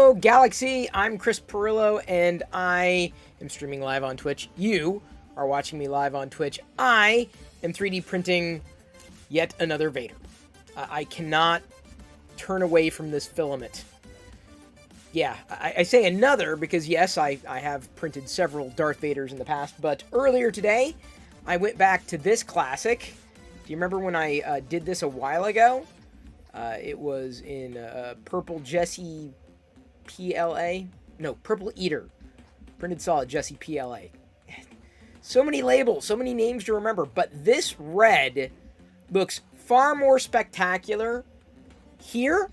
Hello, Galaxy. I'm Chris Perillo, and I am streaming live on Twitch. You are watching me live on Twitch. I am 3D printing yet another Vader. I cannot turn away from this filament. Yeah, I say another because, yes, I have printed several Darth Vaders in the past, but earlier today, I went back to this classic. Do you remember when I did this a while ago? It was in Purple Jesse PLA. No, Purple Eater. Printed solid Jesse PLA. So many labels, so many names to remember, but this red looks far more spectacular here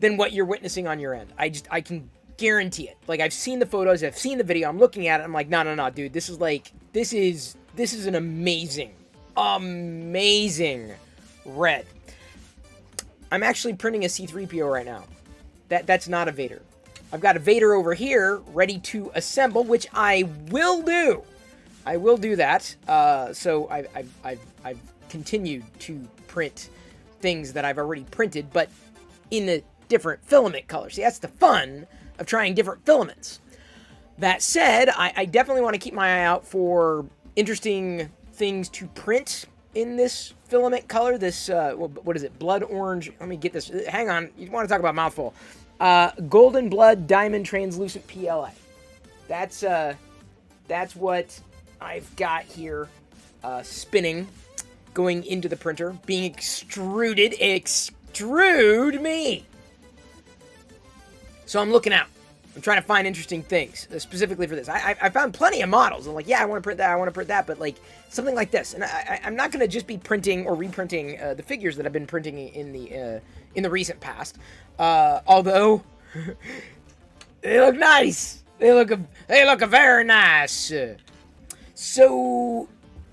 than what you're witnessing on your end. I can guarantee it. Like, I've seen the photos, I've seen the video, I'm looking at it, I'm like, no, dude, this is an amazing red. I'm actually printing a C-3PO right now. That's not a Vader. I've got a Vader over here ready to assemble, which I will do. I will do that. So I've continued to print things that I've already printed, but in a different filament color. See, that's the fun of trying different filaments. That said, I definitely want to keep my eye out for interesting things to print in this filament color. This, what is it? Blood orange. Let me get this. Hang on. You want to talk about mouthful. Golden blood diamond translucent PLA. That's what I've got here, spinning, going into the printer, being extruded. Extrude me! So I'm looking out. I'm trying to find interesting things, specifically for this. I found plenty of models. I'm like, yeah, I want to print that, but like something like this. And I'm not going to just be printing or reprinting the figures that I've been printing in the recent past. Although they look nice. They look very nice. So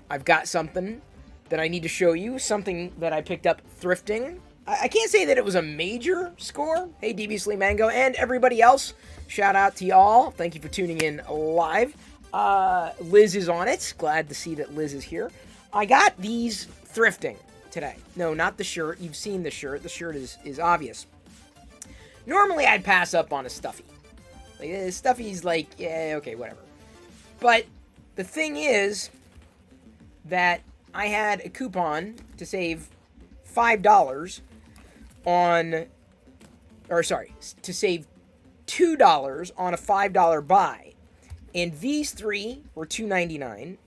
I've got something that I need to show you. Something that I picked up thrifting. I can't say that it was a major score. Hey, Deviously Mango and everybody else. Shout out to y'all. Thank you for tuning in live. Liz is on it. Glad to see that Liz is here. I got these thrifting today. No, not the shirt. You've seen the shirt. The shirt is obvious. Normally, I'd pass up on a Stuffy. Like, Stuffy's like, yeah, okay, whatever. But the thing is that I had a coupon to save $5 on, or sorry, to save $2 on a $5 buy. And these three were $2.99.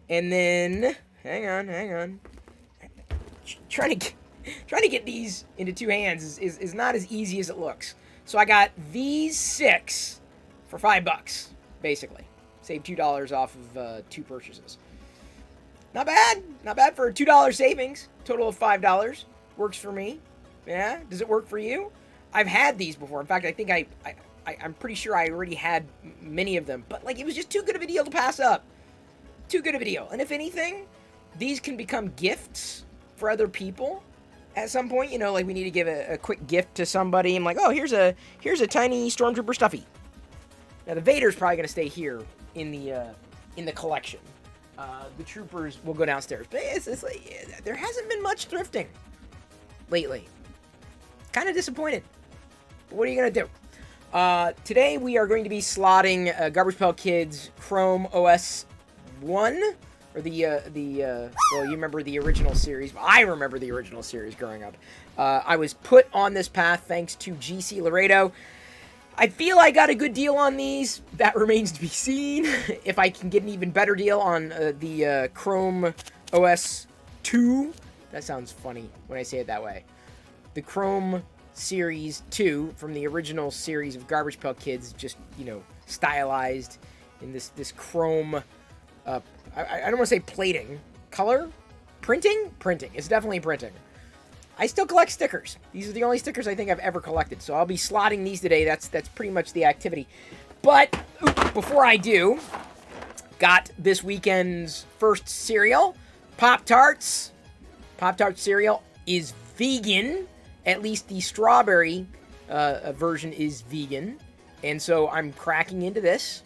And then, hang on. Trying to get these into two hands is not as easy as it looks. So I got these 6 for $5, basically. Saved $2 off of 2 purchases. Not bad for a $2 savings. Total of $5. Works for me. Yeah, does it work for you? I've had these before. In fact, I think I'm pretty sure I already had many of them. But, like, it was just too good of a deal to pass up. Too good of a deal. And if anything, these can become gifts for other people at some point. You know, like, we need to give a quick gift to somebody. I'm like, oh, here's a tiny Stormtrooper Stuffy. Now, the Vader's probably going to stay here in the collection. The troopers will go downstairs. But it's like, there hasn't been much thrifting lately. Kind of disappointed. But what are you going to do? Today we are going to be slotting Garbage Pail Kids Chrome OS 1. Or well, you remember the original series. I remember the original series growing up. I was put on this path thanks to GC Laredo. I feel I got a good deal on these. That remains to be seen. If I can get an even better deal on the Chrome OS 2. That sounds funny when I say it that way. The Chrome Series 2 from the original series of Garbage Pail Kids, just, you know, stylized in this chrome, I don't want to say plating. Color? Printing? Printing. It's definitely printing. I still collect stickers. These are the only stickers I think I've ever collected. So I'll be slotting these today. That's pretty much the activity. But before I do, got this weekend's first cereal, Pop-Tarts. Pop-Tart cereal is vegan. At least the strawberry version is vegan. And so I'm cracking into this.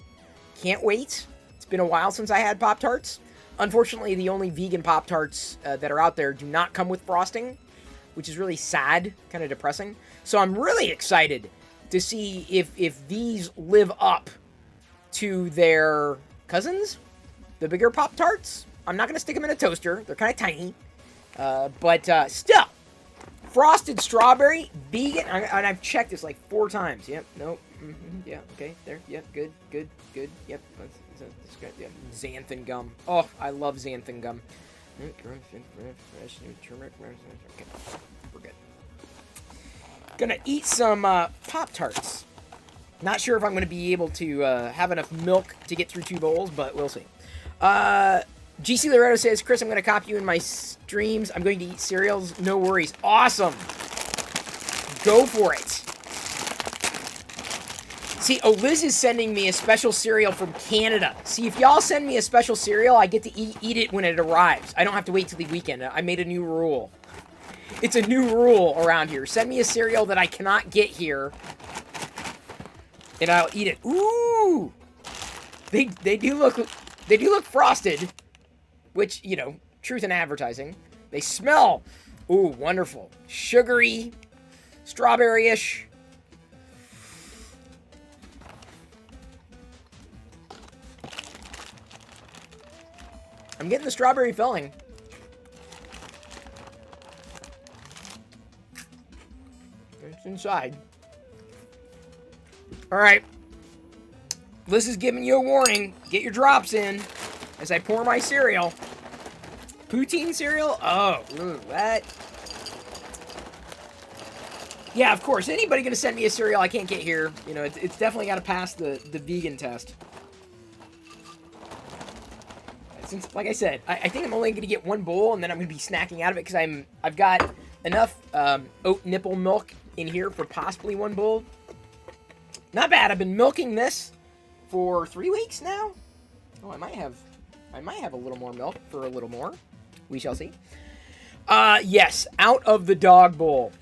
Can't wait. It's been a while since I had Pop-Tarts. Unfortunately, the only vegan Pop-Tarts that are out there do not come with frosting, which is really sad, kind of depressing. So I'm really excited to see if these live up to their cousins, the bigger Pop-Tarts. I'm not going to stick them in a toaster. They're kind of tiny. But still, frosted strawberry, vegan, and I've checked this like 4 times. Yep, nope, yeah, okay, there, yep, good, yep, that's good, yeah. Xanthan gum. Oh, I love xanthan gum. Okay, we're good. Gonna eat some Pop-Tarts. Not sure if I'm gonna be able to have enough milk to get through 2 bowls, but we'll see. GC Loretto says, Chris, I'm going to copy you in my streams. I'm going to eat cereals. No worries. Awesome. Go for it. See, Liz is sending me a special cereal from Canada. See, if y'all send me a special cereal, I get to eat it when it arrives. I don't have to wait till the weekend. I made a new rule. It's a new rule around here. Send me a cereal that I cannot get here, and I'll eat it. Ooh! They do look frosted. Which, you know, truth in advertising. They smell, ooh, wonderful. Sugary, strawberry-ish. I'm getting the strawberry filling. It's inside. All right. Liz is giving you a warning. Get your drops in. As I pour my cereal. Poutine cereal? Oh, that. Yeah, of course. Anybody gonna send me a cereal I can't get here, you know, it's definitely got to pass the vegan test. Since, like I said, I think I'm only gonna get 1 bowl, and then I'm gonna be snacking out of it because I've got enough oat nipple milk in here for possibly 1 bowl. Not bad. I've been milking this for 3 weeks now. Oh, I might have a little more milk for a little more. We shall see. Yes, out of the dog bowl.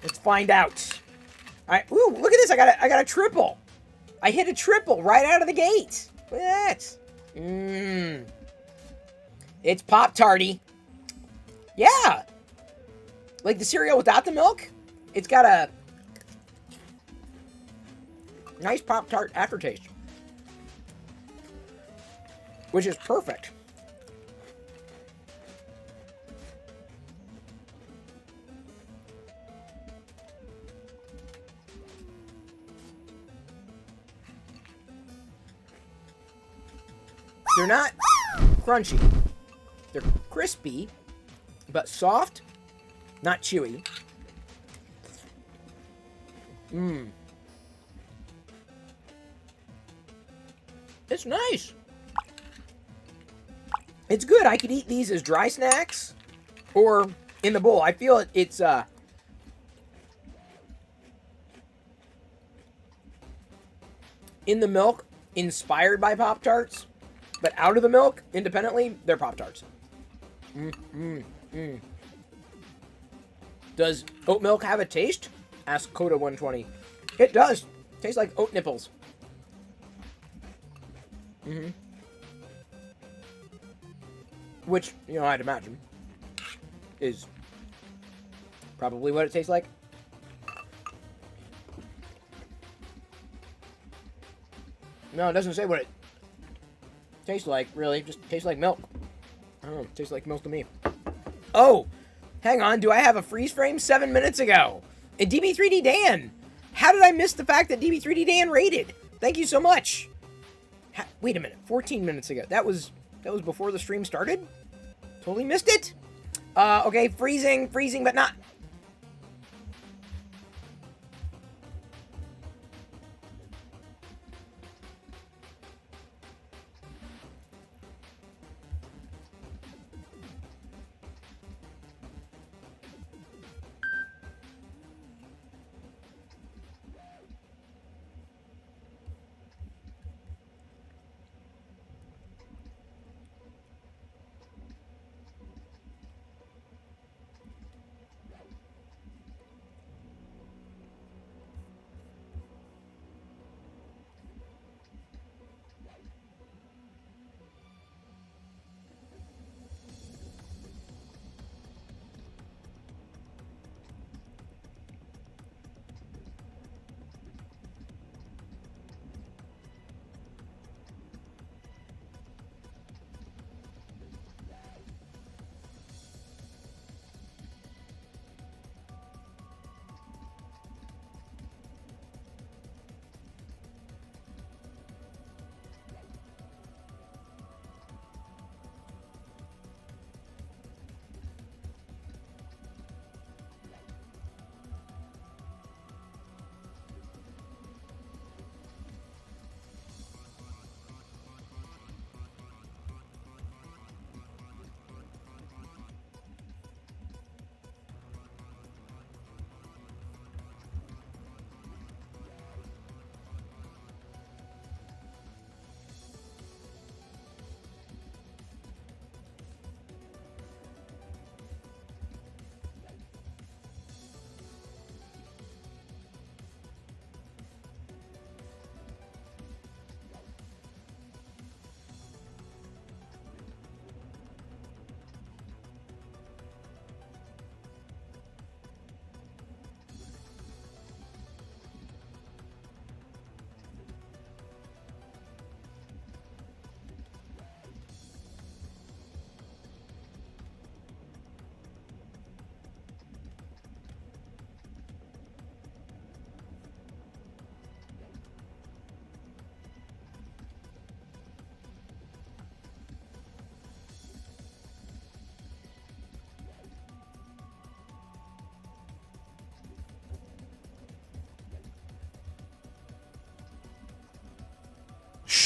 Let's find out. All right. Ooh, look at this. I got a triple. I hit a triple right out of the gate. Look at that. It's Pop-Tarty. Yeah. Like the cereal without the milk. It's got a nice Pop-Tart aftertaste. Which is perfect. They're not crunchy. They're crispy, but soft, not chewy. It's nice. It's good. I could eat these as dry snacks or in the bowl. I feel it's in the milk, inspired by Pop-Tarts, but out of the milk, independently, they're Pop-Tarts. Does oat milk have a taste? Asked Coda120. It does. Tastes like oat nipples. Which, you know, I'd imagine is probably what it tastes like. No, it doesn't say what it tastes like, really. It just tastes like milk. I don't know. It tastes like milk to me. Oh! Hang on. Do I have a freeze frame 7 minutes ago? And DB3D Dan! How did I miss the fact that DB3D Dan rated? Thank you so much. Wait a minute. 14 minutes ago. That was before the stream started? Totally missed it? Okay. Freezing, but not...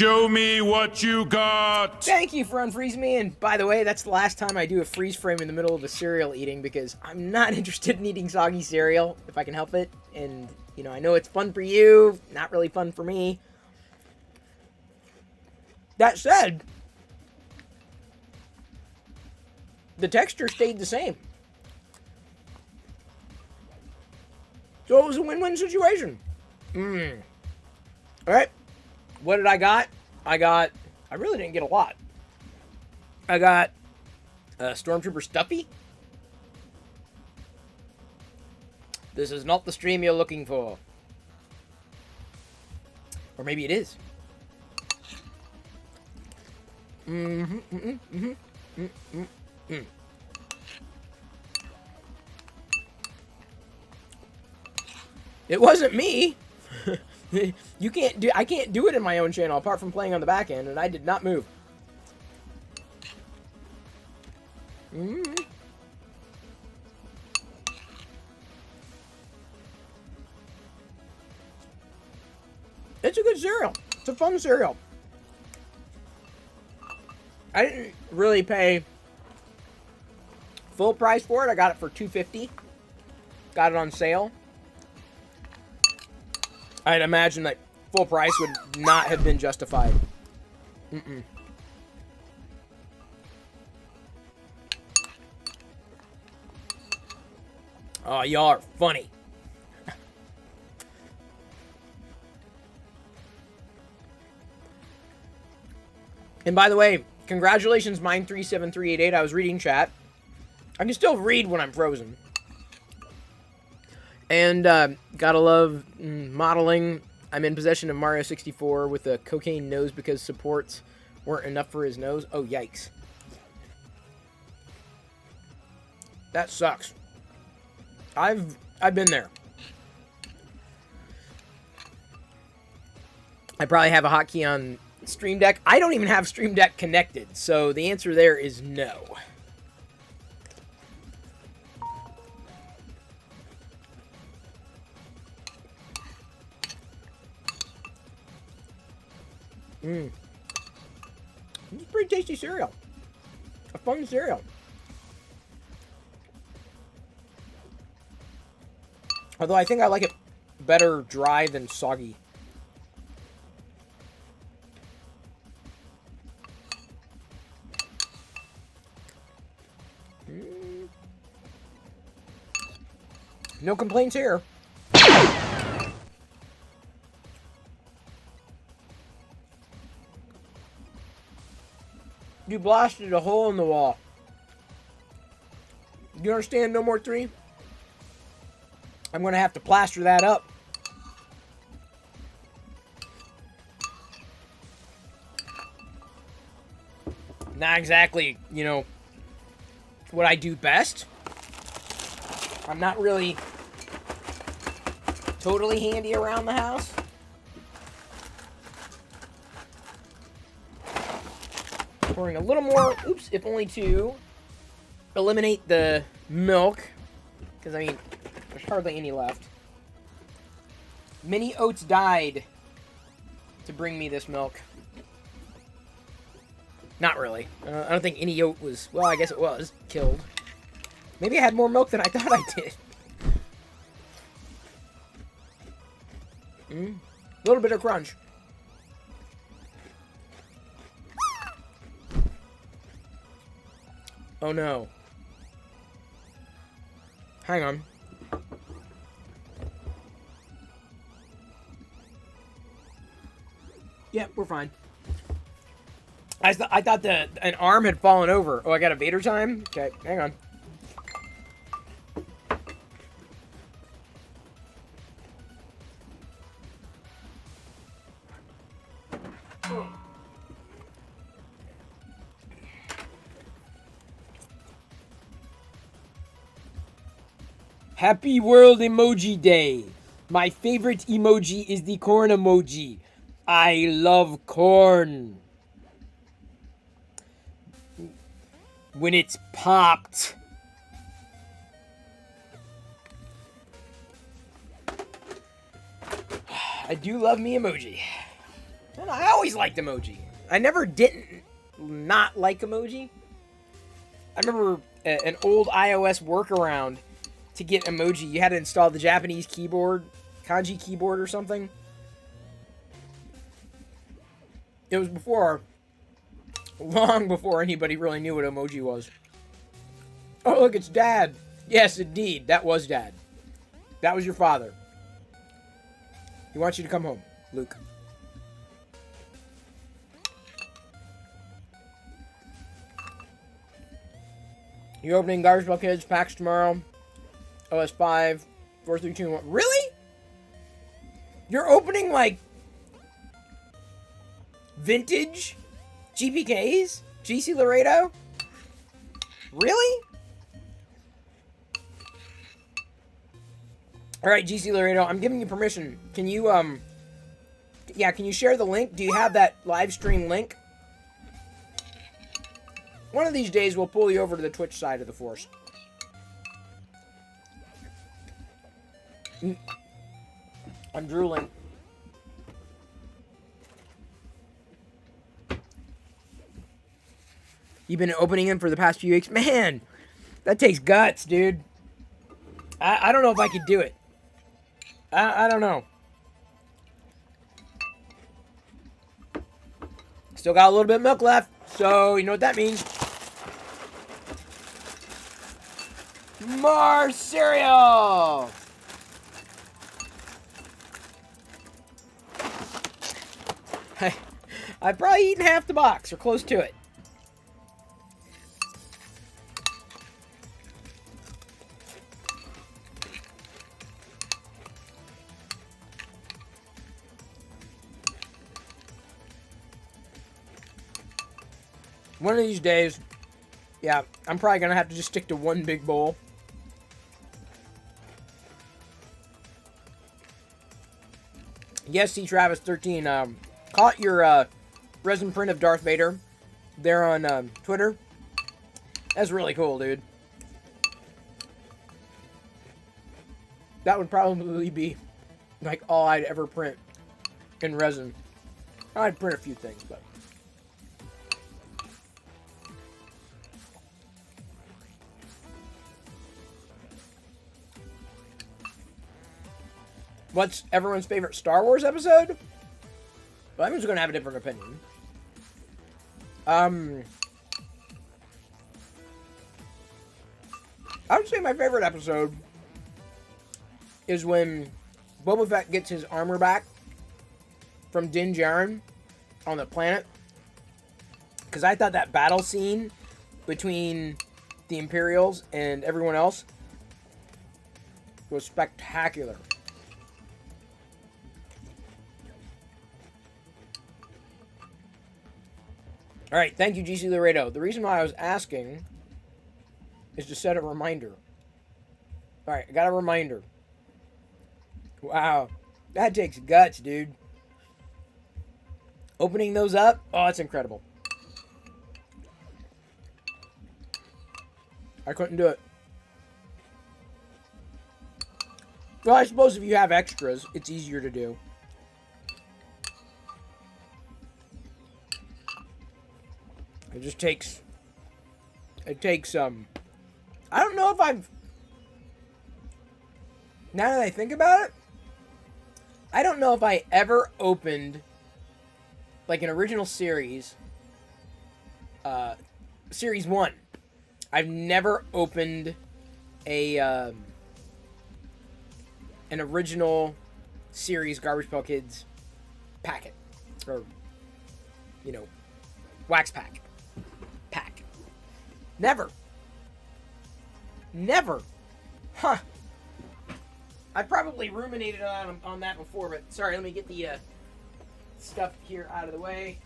Show me what you got! Thank you for unfreezing me, and by the way, that's the last time I do a freeze frame in the middle of a cereal eating, because I'm not interested in eating soggy cereal, if I can help it, and, you know, I know it's fun for you, not really fun for me. That said, the texture stayed the same. So it was a win-win situation. Alright, what did I got? I really didn't get a lot. I got Stormtrooper Stuffy. This is not the stream you're looking for. Or maybe it is. It wasn't me. I can't do it in my own channel apart from playing on the back end, and I did not move. It's a good cereal. It's a fun cereal. I didn't really pay full price for it. I got it for $2.50. Got it on sale. I'd imagine that full price would not have been justified. Oh, y'all are funny. And by the way, congratulations, Mine37388. I was reading chat. I can still read when I'm frozen. And gotta love modeling. I'm in possession of Mario 64 with a cocaine nose because supports weren't enough for his nose. Oh, yikes. That sucks. I've been there. I probably have a hotkey on Stream Deck. I don't even have Stream Deck connected, so the answer there is no. It's a pretty tasty cereal. A fun cereal. Although I think I like it better dry than soggy. No complaints here. You blasted a hole in the wall. You understand, No More 3? I'm going to have to plaster that up. Not exactly, you know, what I do best. I'm not really totally handy around the house. Pouring a little more, oops, if only to eliminate the milk. Because, I mean, there's hardly any left. Many oats died to bring me this milk. Not really. I don't think any oat was, well, I guess it was, killed. Maybe I had more milk than I thought I did. A little bit of crunch. Oh no. Hang on. Yeah, we're fine. I thought an arm had fallen over. Oh, I got a Vader time? Okay, hang on. Happy World Emoji Day. My favorite emoji is the corn emoji. I love corn. When it's popped. I do love me emoji. And I always liked emoji. I never didn't not like emoji. I remember an old iOS workaround to get emoji. You had to install the Japanese keyboard, kanji keyboard or something. It was long before anybody really knew what emoji was. Oh, look, it's Dad. Yes, indeed, that was Dad. That was your father. He wants you to come home, Luke. You're opening Garbage Pail Kids packs tomorrow. OS 5, 4, 3, 2, 1. Really? You're opening, like, vintage GPKs? GC Laredo? Really? Alright, GC Laredo, I'm giving you permission. Can you, can you share the link? Do you have that live stream link? One of these days, we'll pull you over to the Twitch side of the Force. I'm drooling. You've been opening them for the past few weeks? Man, that takes guts, dude. I don't know if I could do it. I don't know. Still got a little bit of milk left, so you know what that means. More cereal! I've probably eaten half the box, or close to it. One of these days, yeah, I'm probably going to have to just stick to one big bowl. Yes, C. Travis 13. Caught your resin print of Darth Vader there on Twitter. That's really cool, dude. That would probably be like all I'd ever print in resin. I'd print a few things, but. What's everyone's favorite Star Wars episode? Well, everyone's going to have a different opinion. I would say my favorite episode is when Boba Fett gets his armor back from Din Djarin on the planet. Because I thought that battle scene between the Imperials and everyone else was spectacular. Alright, thank you, GC Laredo. The reason why I was asking is to set a reminder. Alright, I got a reminder. Wow. That takes guts, dude. Opening those up? Oh, it's incredible. I couldn't do it. Well, I suppose if you have extras, it's easier to do. It just takes... I don't know if I've... Now that I think about it, I don't know if I ever opened, like, an original series, Series 1. I've never opened an original series Garbage Pail Kids packet. Or, you know, wax pack. Never. Huh. I probably ruminated on that before, but sorry, let me get the stuff here out of the way.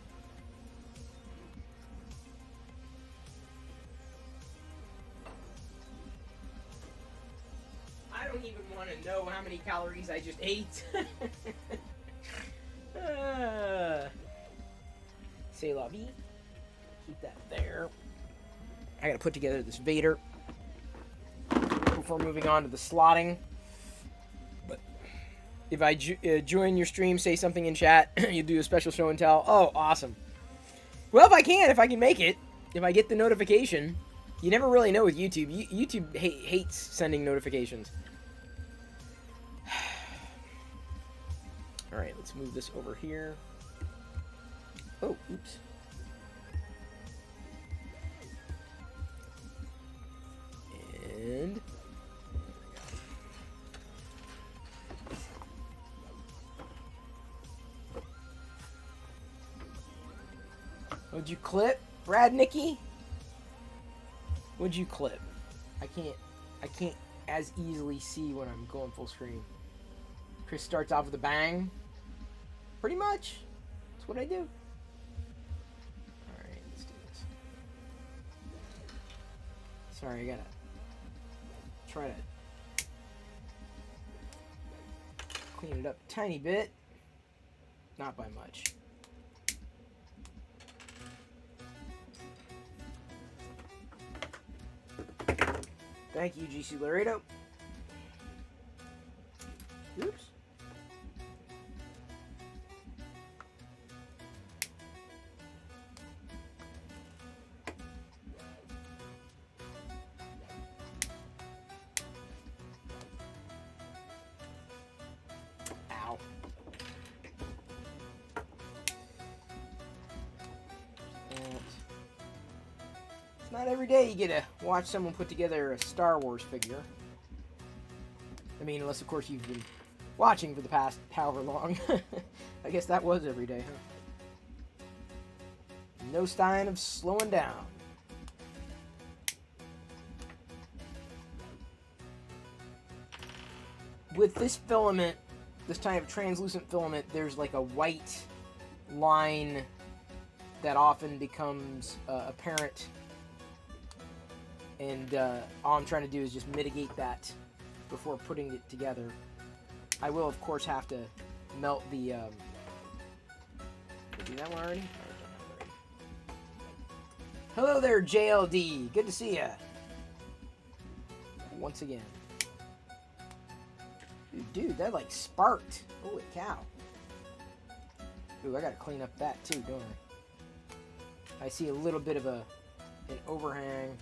I don't even want to know how many calories I just ate. C'est la vie. Keep that there. I gotta put together this Vader before moving on to the slotting. But If I join your stream, say something in chat, you do a special show and tell. Oh, awesome. Well, if I can make it, if I get the notification, you never really know with YouTube. YouTube hates sending notifications. All right, let's move this over here. Oh, oops. And would you clip, Brad Nicky? Would you clip? I can't as easily see when I'm going full screen. Chris starts off with a bang. Pretty much. That's what I do. Alright, let's do this. Sorry, I gotta try to clean it up a tiny bit. Not by much. Thank you, GC Laredo. Oops. Ow. It's not every day you get to watch someone put together a Star Wars figure. I mean, unless of course you've been watching for the past however long. I guess that was every day, huh? No sign of slowing down. With this filament, this type of translucent filament, there's like a white line that often becomes apparent. And all I'm trying to do is just mitigate that before putting it together. I will, of course, have to melt the... Did I do that one already? Hello there, JLD. Good to see ya. Once again. Dude, that like sparked. Holy cow. Ooh, I gotta clean up that too, don't I? I see a little bit of an overhang.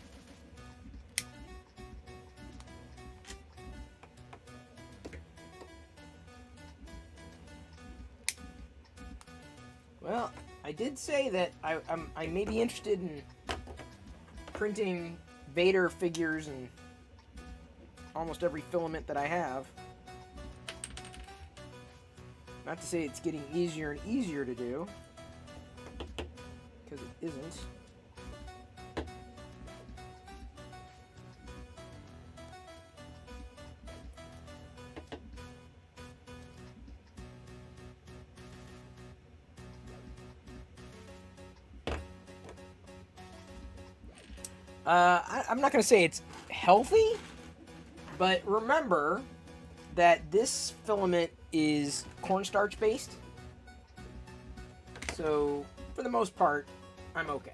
Well, I did say that I may be interested in printing Vader figures and almost every filament that I have. Not to say it's getting easier and easier to do, because it isn't. I'm not going to say it's healthy, but remember that this filament is cornstarch based. So, for the most part, I'm okay.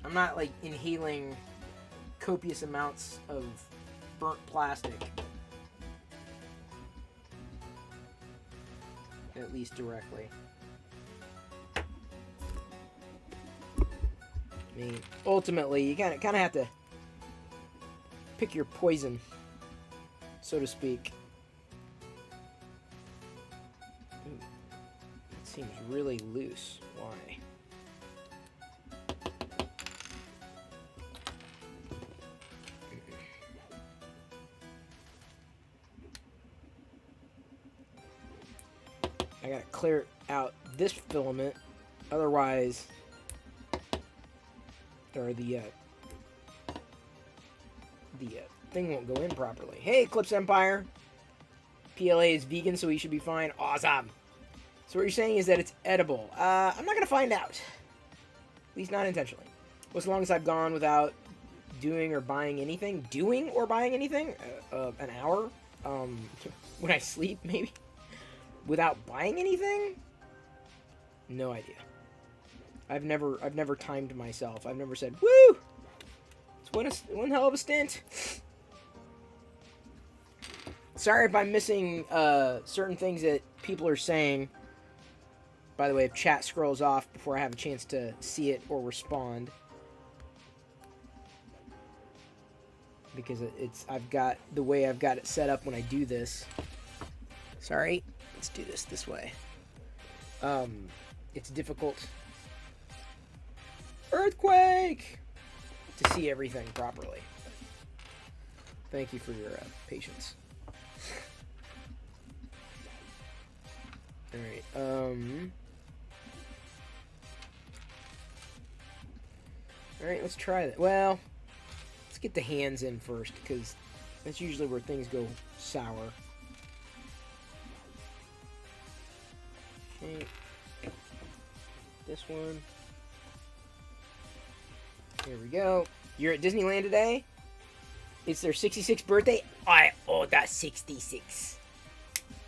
I'm not like inhaling copious amounts of burnt plastic. At least directly. I mean, ultimately, you kind of have to pick your poison, so to speak. Ooh, it seems really loose. Why? I gotta clear out this filament, otherwise, or the thing won't go in properly. Hey, Eclipse Empire. PLA is vegan, so he should be fine. Awesome. So what you're saying is that it's edible. I'm not gonna find out. At least not intentionally. Well, as long as I've gone without doing or buying anything. Doing or buying anything? An hour? When I sleep, maybe? Without buying anything? No idea. I've never timed myself. I've never said, woo! It's one hell of a stint. Sorry if I'm missing certain things that people are saying. By the way, if chat scrolls off before I have a chance to see it or respond. Because I've got the way I've got it set up when I do this. Sorry, let's do this way. It's difficult. Earthquake! To see everything properly. Thank you for your patience. Alright, Alright, let's try that. Well, let's get the hands in first, because that's usually where things go sour. Okay. This one. Here we go. You're at Disneyland today? It's their 66th birthday? I order 66.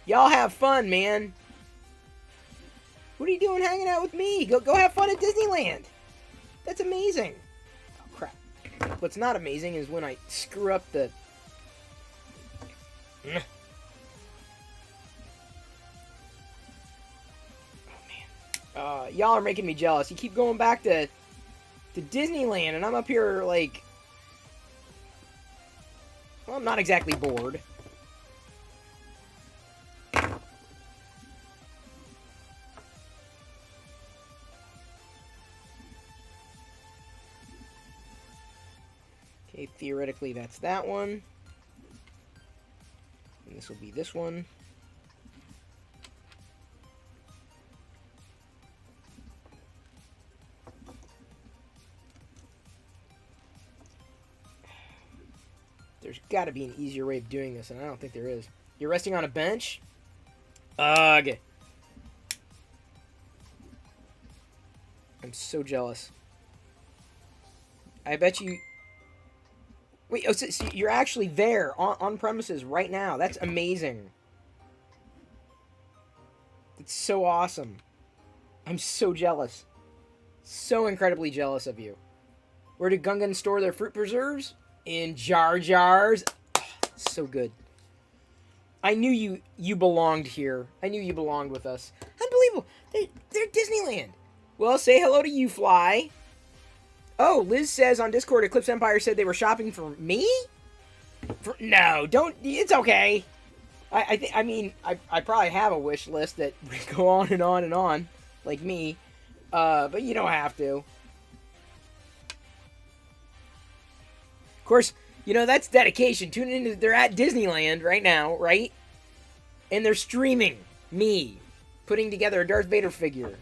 Y'all have fun, man. What are you doing hanging out with me? Go have fun at Disneyland. That's amazing. Oh, crap. What's not amazing is when I screw up the... Oh, man. Y'all are making me jealous. You keep going back to Disneyland, and I'm up here, like... Well, I'm not exactly bored. Okay, theoretically that's that one. And this will be this one. There's got to be an easier way of doing this, and I don't think there is. You're resting on a bench? Ugh. I'm so jealous. I bet you... Wait, oh, so you're actually there on premises right now. That's amazing. It's so awesome. I'm so jealous. So incredibly jealous of you. Where did Gungan store their fruit preserves? In Jar Jars. Oh, so good. I knew you belonged here. I knew you belonged with us. Unbelievable. They're Disneyland. Well, say hello to you, Fly. Oh, Liz says on Discord, Eclipse Empire said they were shopping for me? No, don't. It's okay. I mean, I probably have a wish list that would go on and on and on, like me. But you don't have to. Of course, you know, that's dedication. Tune into, they're at Disneyland right now, right? And they're streaming me putting together a Darth Vader figure.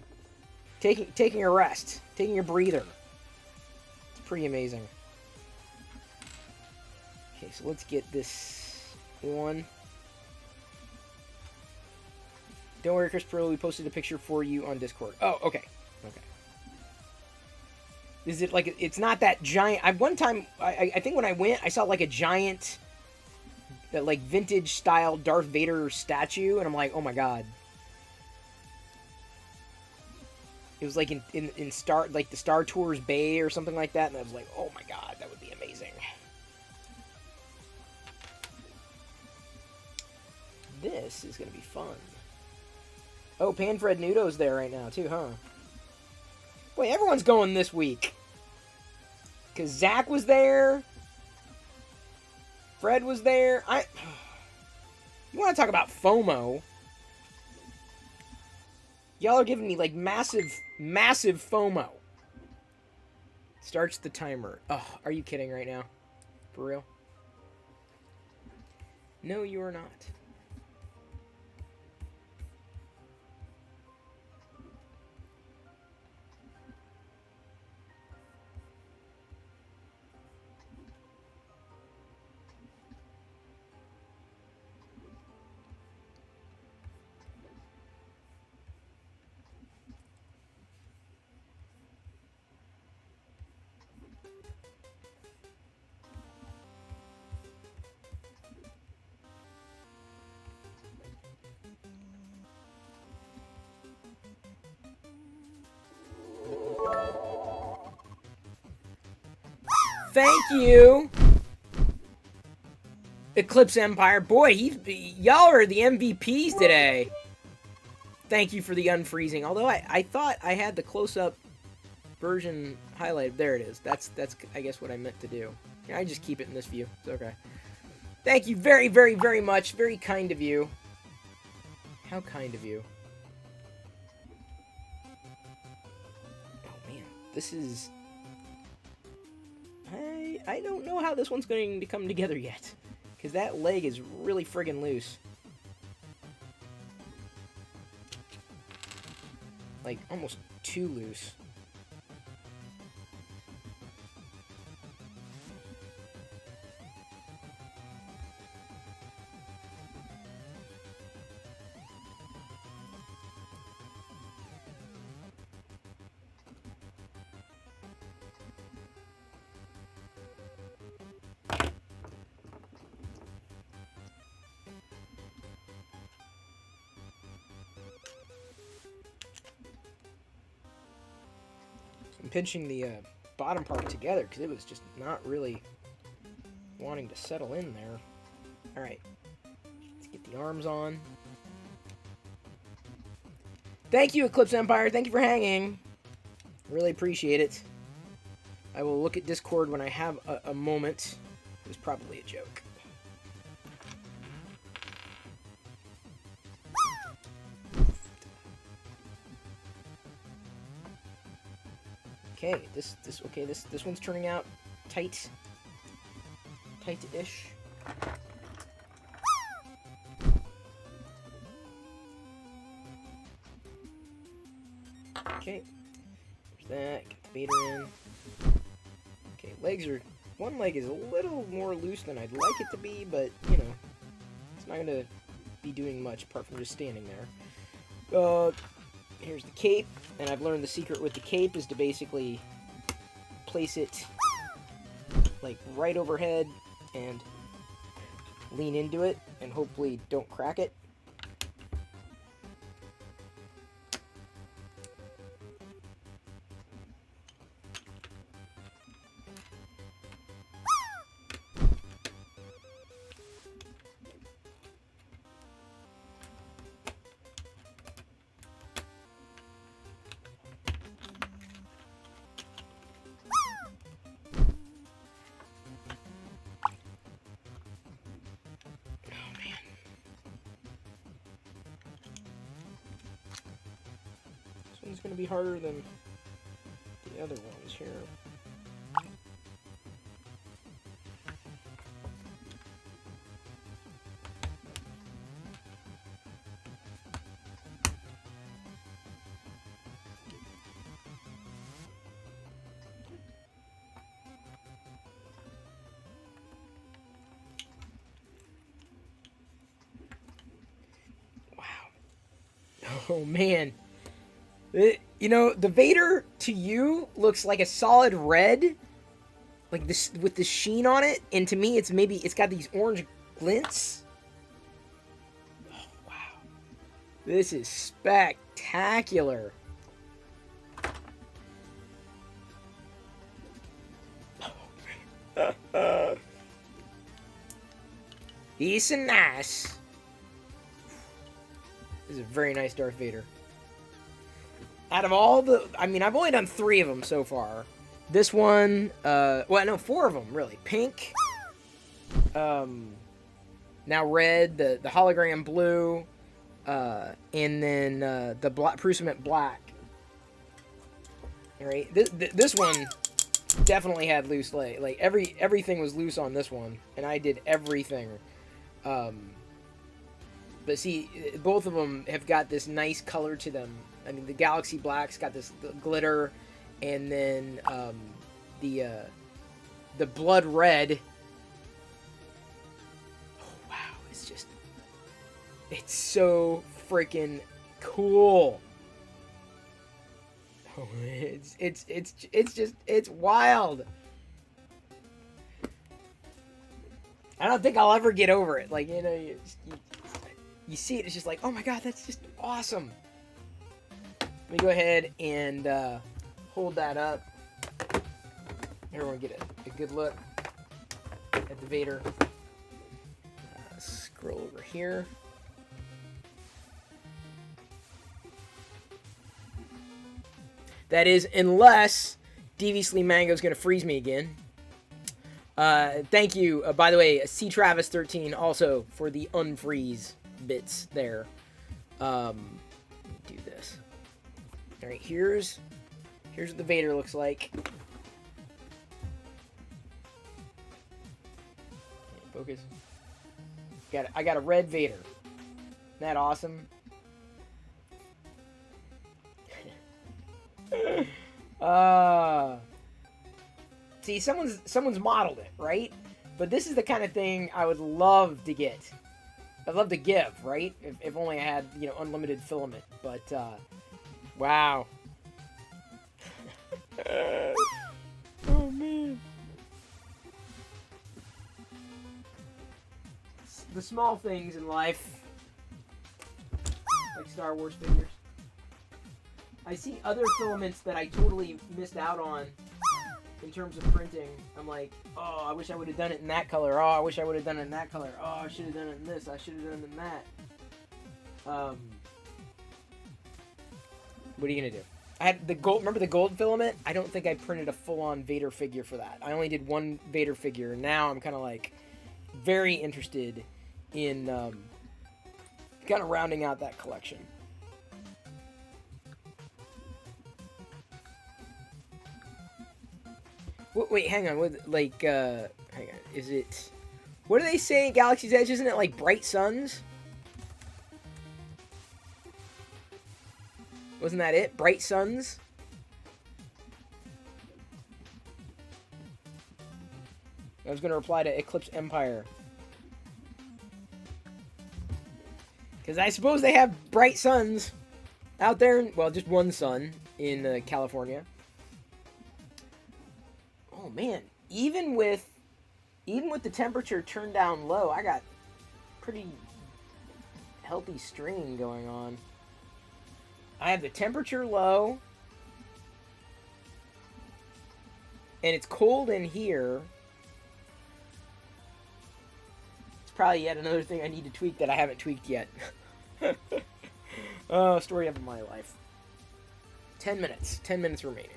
Taking a rest. Taking a breather. It's pretty amazing. Okay, so let's get this one. Don't worry, Chris Pearl, we posted a picture for you on Discord. Oh, okay. Okay. Is it like, it's not that giant... One time, I think when I went, I saw like a giant, like vintage style Darth Vader statue, and I'm like, oh my god. It was like in Star, like the Star Tours Bay or something like that, and I was like, oh my god, that would be amazing. This is gonna be fun. Oh, Panfred Nudo's there right now too, huh? Wait, everyone's going this week. Because Zach was there. Fred was there. You want to talk about FOMO? Y'all are giving me, like, massive FOMO. Starts the timer. Oh, are you kidding right now? For real? No, you are not. Thank you. Eclipse Empire. Boy, y'all are the MVPs today. Thank you for the unfreezing. Although I thought I had the close-up version highlighted. There it is. That's I guess what I meant to do. I just keep it in this view. It's okay. Thank you very, very, very much. Very kind of you. How kind of you. Oh man, this is... I don't know how this one's going to come together yet. Because that leg is really friggin' loose. Like, almost too loose. I'm pinching the bottom part together because it was just not really wanting to settle in there. Alright, let's get the arms on. Thank you, Eclipse Empire. Thank you for hanging. Really appreciate it. I will look at Discord when I have a moment. It was probably a joke. Okay, this one's turning out tight-ish. Okay, there's that. Get the Vader in. Okay, one leg is a little more loose than I'd like it to be, but you know, it's not gonna be doing much apart from just standing there. Here's the cape, and I've learned the secret with the cape is to basically place it like right overhead and lean into it and hopefully don't crack it. It's going to be harder than the other ones here. Wow. Oh man. You know, the Vader to you looks like a solid red, like this with the sheen on it, and to me, it's got these orange glints. Oh, wow, this is spectacular. He's a nice. This is a very nice Darth Vader. Out of all the... I mean, I've only done 3 of them so far. This one... well, no, 4 of them, really. Pink. Now red. The hologram blue. And then the Prusament black. Alright. This one definitely had loose leg. Like, everything was loose on this one. And I did everything. But see, both of them have got this nice color to them. I mean, the Galaxy Black's got this glitter, and then the Blood Red. Oh wow, it's so freaking cool. Oh, it's wild. I don't think I'll ever get over it. Like, you know, you see it, it's just like, oh my god, that's just awesome. Let me go ahead and hold that up. Everyone get a good look at the Vader. Scroll over here. That is, unless Deviously Mango's going to freeze me again. Thank you, by the way, C Travis 13 also for the unfreeze bits there. Do this. All right, here's what the Vader looks like. Focus. I got a red Vader. Isn't that awesome? See, someone's modeled it, right? But this is the kind of thing I would love to get. I'd love to give, right? If only I had, you know, unlimited filament. But, wow. Oh, man. The small things in life. Like Star Wars figures. I see other filaments that I totally missed out on in terms of printing. I'm like, oh, I wish I would have done it in that color. Oh, I wish I would have done it in that color. Oh, I should have done it in this. I should have done it in that. What are you gonna do? I had the gold. Remember the gold filament? I don't think I printed a full-on Vader figure for that. I only did one Vader figure. Now I'm kind of like very interested in kind of rounding out that collection. Wait, hang on. Hang on. Is it? What do they say? Galaxy's Edge, isn't it like bright suns? Wasn't that it? Bright suns. I was gonna reply to Eclipse Empire. Because I suppose they have bright suns out there. Well, just one sun in California. Oh man, even with the temperature turned down low, I got pretty healthy string going on. I have the temperature low, and it's cold in here. It's probably yet another thing I need to tweak that I haven't tweaked yet. Oh, story of my life. 10 minutes. 10 minutes remaining.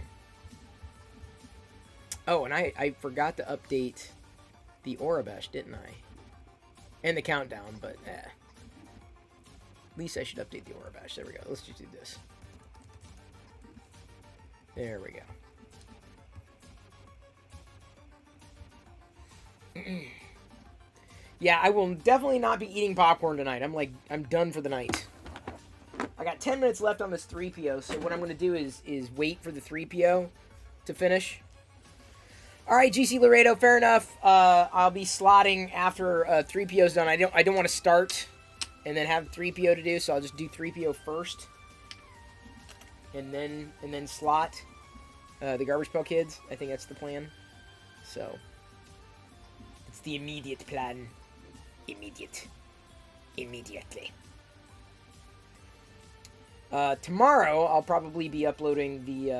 Oh, and I forgot to update the Orabesh, didn't I? And the countdown, but at least I should update the Orabesh. There we go. Let's just do this. There we go. Yeah, I will definitely not be eating popcorn tonight. I'm done for the night. I got 10 minutes left on this 3PO, so what I'm going to do is wait for the 3PO to finish. All right, GC Laredo, fair enough. I'll be slotting after 3PO's done. I don't want to start and then have 3PO to do, so I'll just do 3PO first, and then slot the Garbage Pail Kids. I think that's the plan. So it's the immediate plan. Immediately. Tomorrow I'll probably be uploading the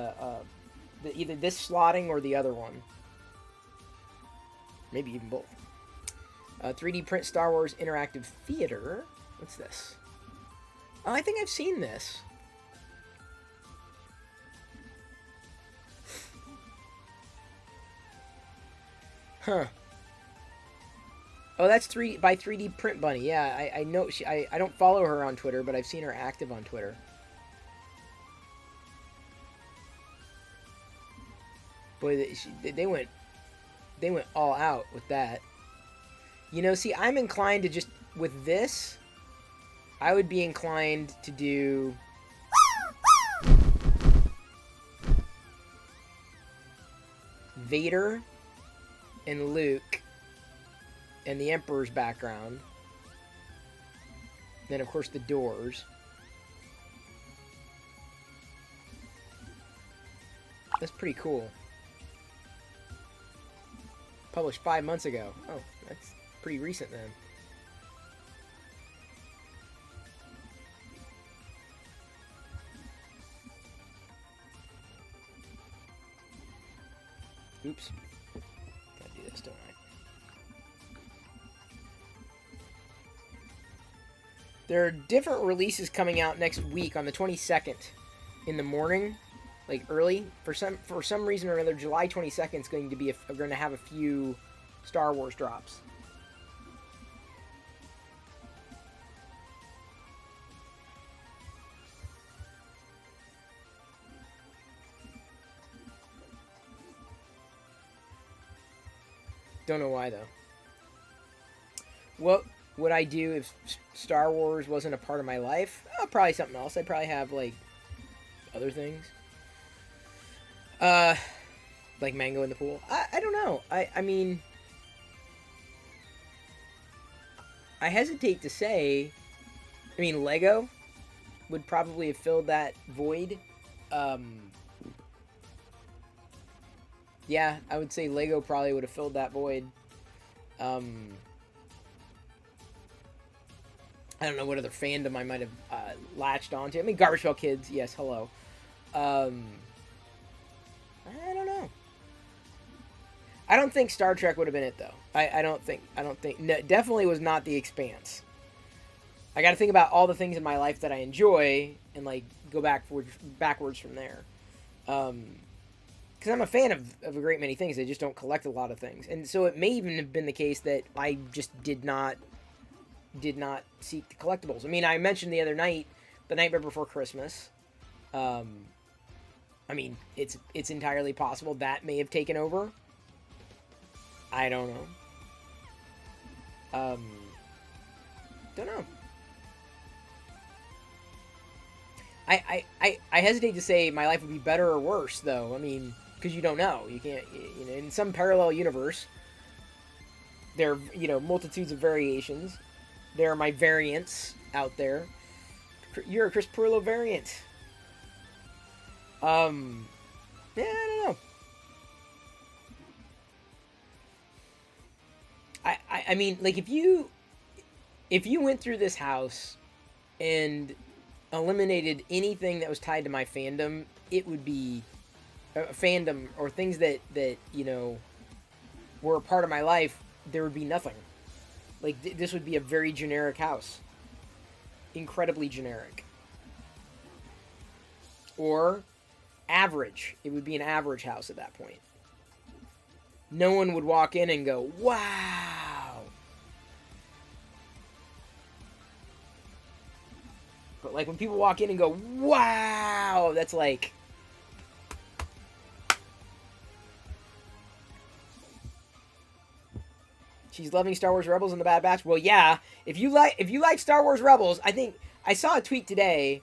either this slotting or the other one. Maybe even both. 3D print Star Wars Interactive Theater. What's this? Oh, I think I've seen this. Huh. Oh, that's by 3D Print Bunny. Yeah, I know. I don't follow her on Twitter, but I've seen her active on Twitter. Boy, they went all out with that. You know, see, I'm inclined to just, with this, I would be inclined to do Vader and Luke and the Emperor's background. Then, of course, the doors. That's pretty cool. Published 5 months ago. Oh, that's pretty recent then. Oops. Gotta do this, don't I? There are different releases coming out next week on the 22nd in the morning, like early. For some reason or another, July 22nd is going to have a few Star Wars drops. Don't know why though. What would I do if Star Wars wasn't a part of my life? Oh, probably something else. I'd probably have like other things. Like mango in the pool. I don't know. I mean, I hesitate to say. I mean, Lego would probably have filled that void. Yeah, I would say Lego probably would have filled that void. I don't know what other fandom I might have latched onto. I mean, Garbage Pail Kids, yes, hello. I don't know. I don't think Star Trek would have been it though. I don't think. No, definitely was not The Expanse. I got to think about all the things in my life that I enjoy and like go backwards from there. Because I'm a fan of a great many things. I just don't collect a lot of things, and so it may even have been the case that I just did not seek the collectibles. I mean, I mentioned the other night, The Nightmare Before Christmas. I mean, it's entirely possible that may have taken over. I don't know. Don't know. I hesitate to say my life would be better or worse, though. I mean, because you don't know. You can't, you know, in some parallel universe, there are, you know, multitudes of variations. There are my variants out there. You're a Chris Perillo variant. Yeah, I don't know. I mean, like, if you went through this house and eliminated anything that was tied to my fandom, it would be fandom or things that you know were a part of my life. There would be nothing. Like, this would be a very generic house, incredibly generic, or average. It would be an average house at that point. No one would walk in and go, "Wow." But like when people walk in and go, "Wow," that's like, she's loving Star Wars Rebels and the Bad Batch. Well, yeah, if you like Star Wars Rebels, I think I saw a tweet today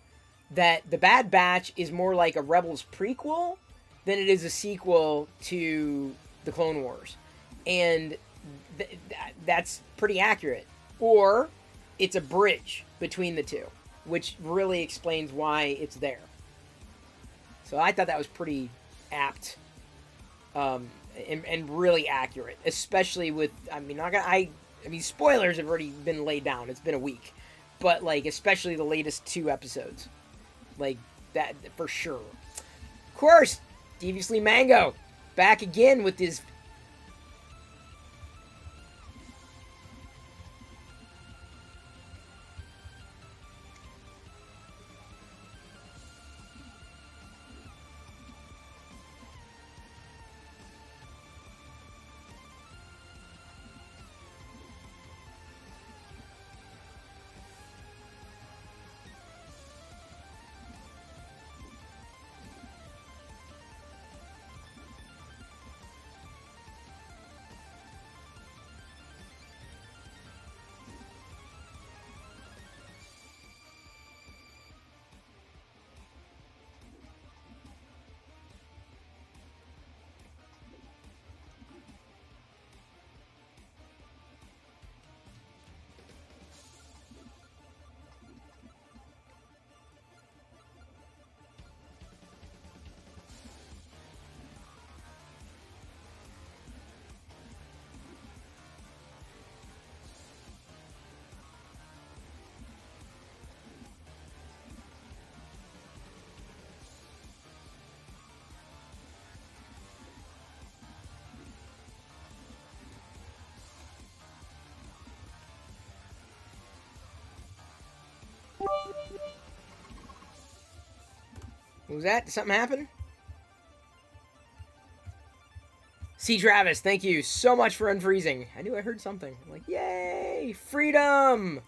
that the Bad Batch is more like a Rebels prequel than it is a sequel to the Clone Wars, and that's pretty accurate. Or it's a bridge between the two, which really explains why it's there. So I thought that was pretty apt, and really accurate, especially with, I mean, spoilers have already been laid down. It's been a week, but like especially the latest 2 episodes, like that for sure. Of course, Deviously Mango back again with his. What was that? Did something happen? C. Travis, thank you so much for unfreezing. I knew I heard something. I'm like, yay! Freedom!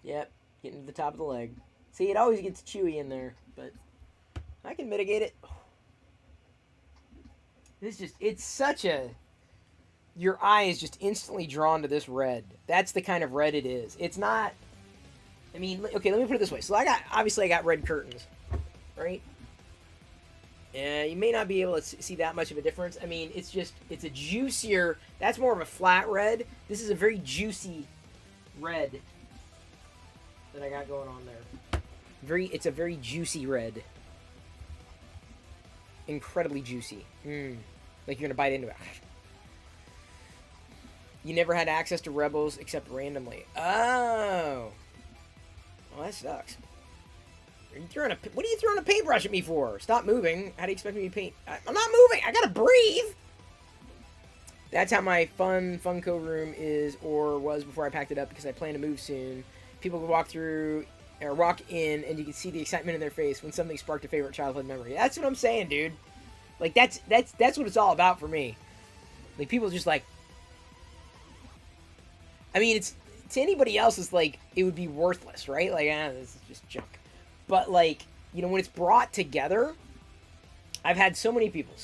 Yep, getting to the top of the leg. See, it always gets chewy in there, but I can mitigate it. It's such a... Your eye is just instantly drawn to this red. That's the kind of red it is. It's not... I mean, okay, let me put it this way. So obviously I got red curtains, right? Yeah, you may not be able to see that much of a difference. I mean, it's a juicier... That's more of a flat red. This is a very juicy red that I got going on there. It's a very juicy red. Incredibly juicy. Like you're gonna bite into it. You never had access to Rebels except randomly. Oh. Well, that sucks. What are you throwing a paintbrush at me for? Stop moving. How do you expect me to paint? I'm not moving. I gotta breathe. That's how my Funko room is or was before I packed it up because I plan to move soon. People can walk through or walk in and you can see the excitement in their face when something sparked a favorite childhood memory. That's what I'm saying, dude. Like that's what it's all about for me. Like people just like, I mean, it's to anybody else, it's like it would be worthless, right? Like, this is just junk. But like, you know, when it's brought together, I've had so many people,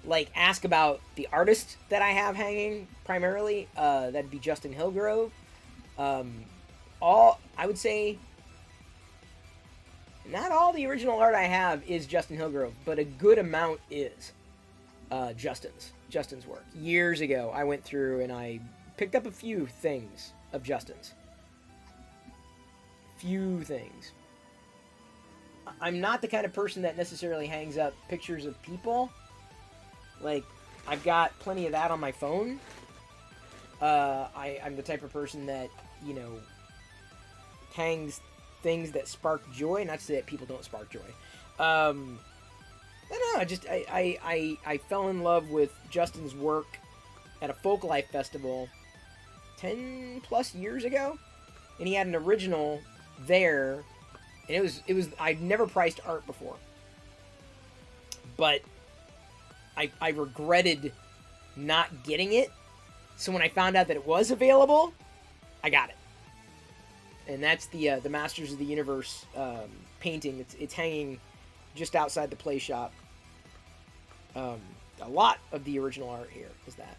like ask about the artist that I have hanging primarily. That'd be Justin Hillgrove. I would say, not all the original art I have is Justin Hillgrove, but a good amount is Justin's work. Years ago, I went through and I picked up a few things of Justin's. Few things. I'm not the kind of person that necessarily hangs up pictures of people. Like, I've got plenty of that on my phone. I'm the type of person that, you know, hangs things that spark joy. Not to say that people don't spark joy. I don't know. I fell in love with Justin's work at a folk life festival 10 plus years ago, and he had an original there, and it was I'd never priced art before, but I regretted not getting it. So when I found out that it was available, I got it. And that's the Masters of the Universe painting. It's hanging just outside the play shop. A lot of the original art here is that.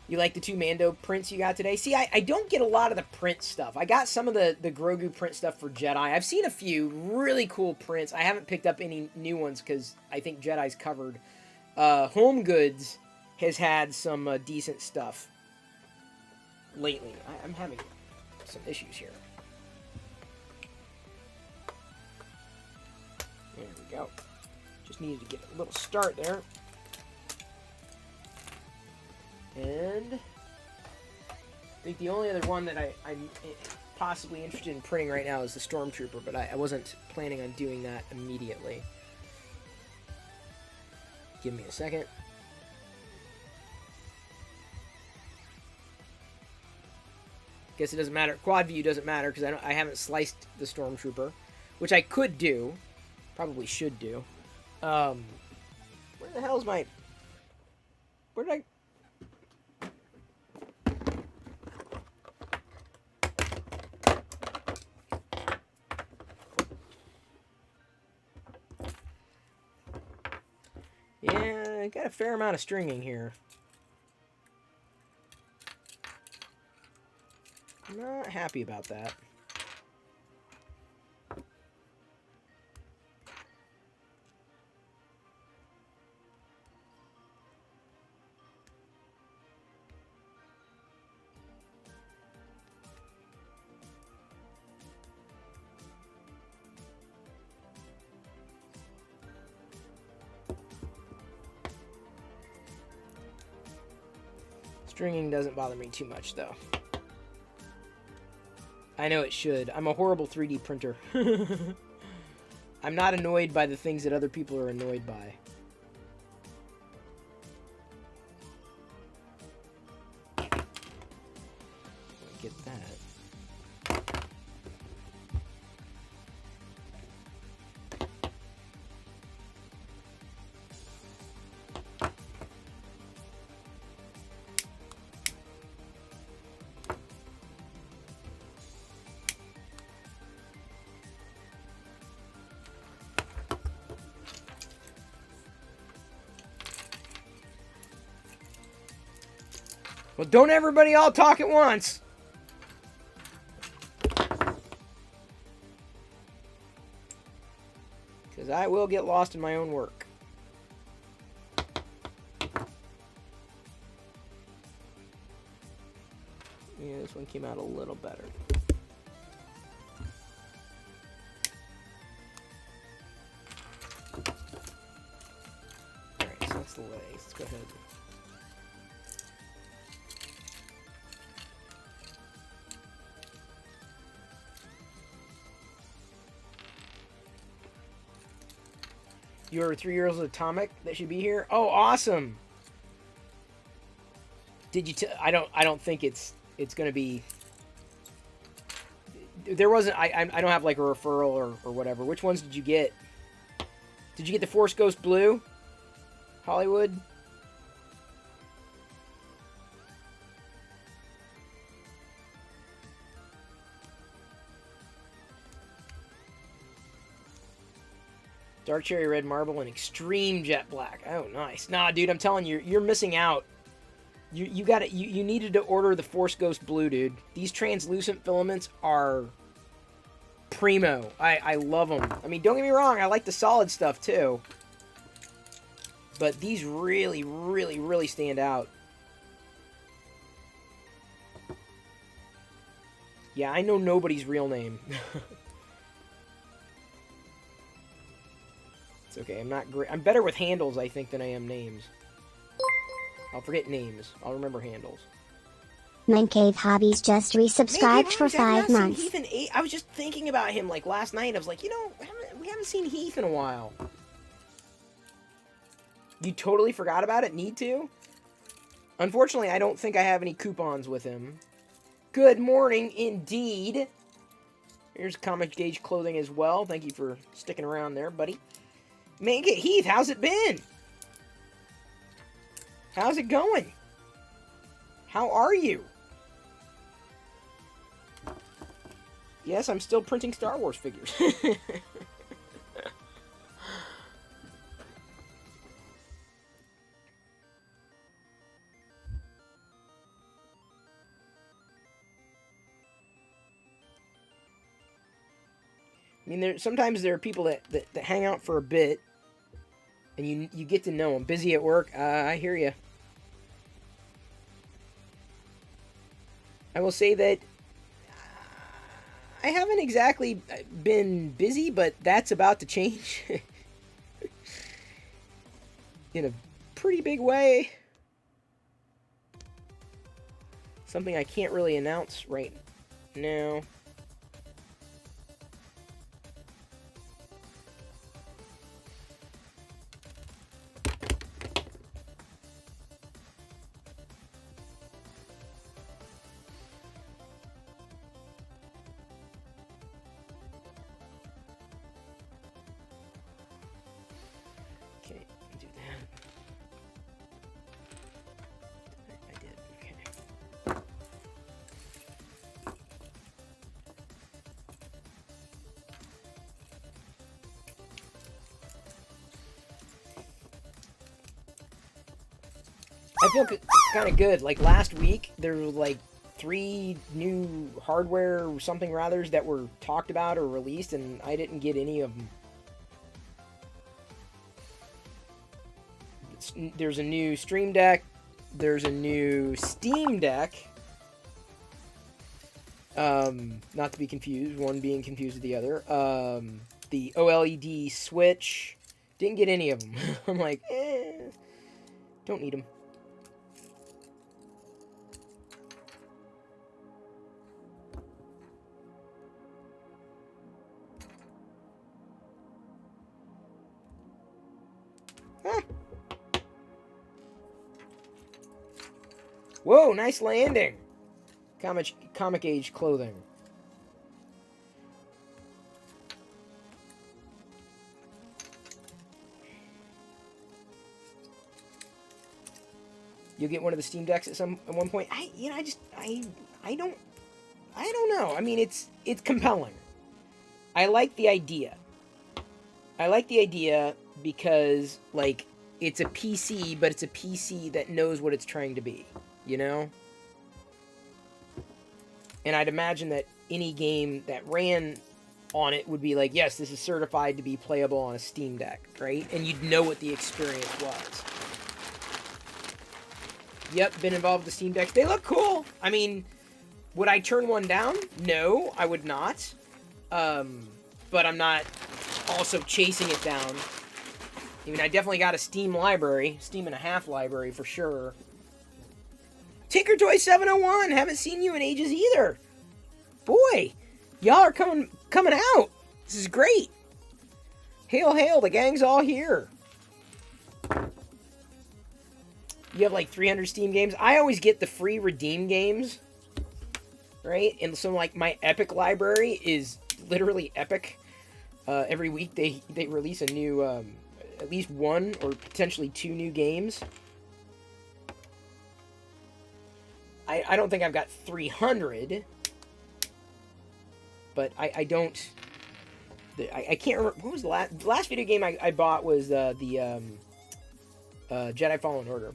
You like the 2 Mando prints you got today? See, I don't get a lot of the print stuff. I got some of the Grogu print stuff for Jedi. I've seen a few really cool prints. I haven't picked up any new ones because I think Jedi's covered. Home Goods has had some decent stuff lately. I'm having some issues here. There we go. Just needed to get a little start there. And I think the only other one that I'm possibly interested in printing right now is the Stormtrooper, but I wasn't planning on doing that immediately. Give me a second. Guess it doesn't matter. Quad view doesn't matter because I haven't sliced the Stormtrooper, which I could do. Probably should do. Where the hell is my... Where did I... Yeah, I got a fair amount of stringing here. I'm not happy about that. Stringing doesn't bother me too much, though. I know it should. I'm a horrible 3D printer. I'm not annoyed by the things that other people are annoyed by. Get that. Well, don't everybody all talk at once. Because I will get lost in my own work. Yeah, this one came out a little better. Alright, so that's the legs. Let's go ahead. Your 3-year-old's atomic that should be here. Oh, awesome! Did you? I don't think it's gonna be. There wasn't. I don't have like a referral or whatever. Which ones did you get? Did you get the Force Ghost Blue? Hollywood. Dark Cherry Red Marble and Extreme Jet Black. Oh, nice. Nah, dude, I'm telling you, you're missing out. You got it. You needed to order the Force Ghost Blue, dude. These translucent filaments are primo. I love them. I mean, don't get me wrong. I like the solid stuff too, but these really, really, really stand out. Yeah, I know nobody's real name. It's okay. I'm not great. I'm better with handles, I think, than I am names. I'll forget names. I'll remember handles. Man Cave Hobbies just resubscribed for 5 months. Heath in 8. I was just thinking about him like last night. I was like, you know, we haven't seen Heath in a while. You totally forgot about it? Need to? Unfortunately, I don't think I have any coupons with him. Good morning, indeed. Here's Comic Gauge clothing as well. Thank you for sticking around there, buddy. Make it, Heath, how's it been? How's it going? How are you? Yes, I'm still printing Star Wars figures. I mean, sometimes there are people that hang out for a bit, and you get to know them. Busy at work, I hear you. I will say that I haven't exactly been busy, but that's about to change in a pretty big way. Something I can't really announce right now. I feel kind of good. Like last week, there were like 3 new hardware or something rathers that were talked about or released, and I didn't get any of them. There's a new Stream Deck. There's a new Steam Deck. Not to be confused, one being confused with the other. The OLED Switch. Didn't get any of them. I'm like, don't need them. Whoa, nice landing. Comic Age clothing. You'll get one of the Steam Decks at one point. I don't know. I mean, it's compelling. I like the idea. I like the idea because, like, it's a PC, but it's a PC that knows what it's trying to be. You know? And I'd imagine that any game that ran on it would be like, yes, this is certified to be playable on a Steam Deck, right? And you'd know what the experience was. Yep, been involved with the Steam Decks. They look cool. I mean, would I turn one down? No, I would not. But I'm not also chasing it down. I mean, I definitely got a Steam library. Steam and a half library for sure. Tinkertoy 701, haven't seen you in ages either. Boy, y'all are coming out. This is great. Hail, hail, the gang's all here. You have like 300 Steam games. I always get the free redeem games, right? And so like my Epic library is literally epic. Every week they release a new, at least one or potentially two new games. I don't think I've got 300, but I don't. I can't remember what was the last video game I bought was the Jedi Fallen Order.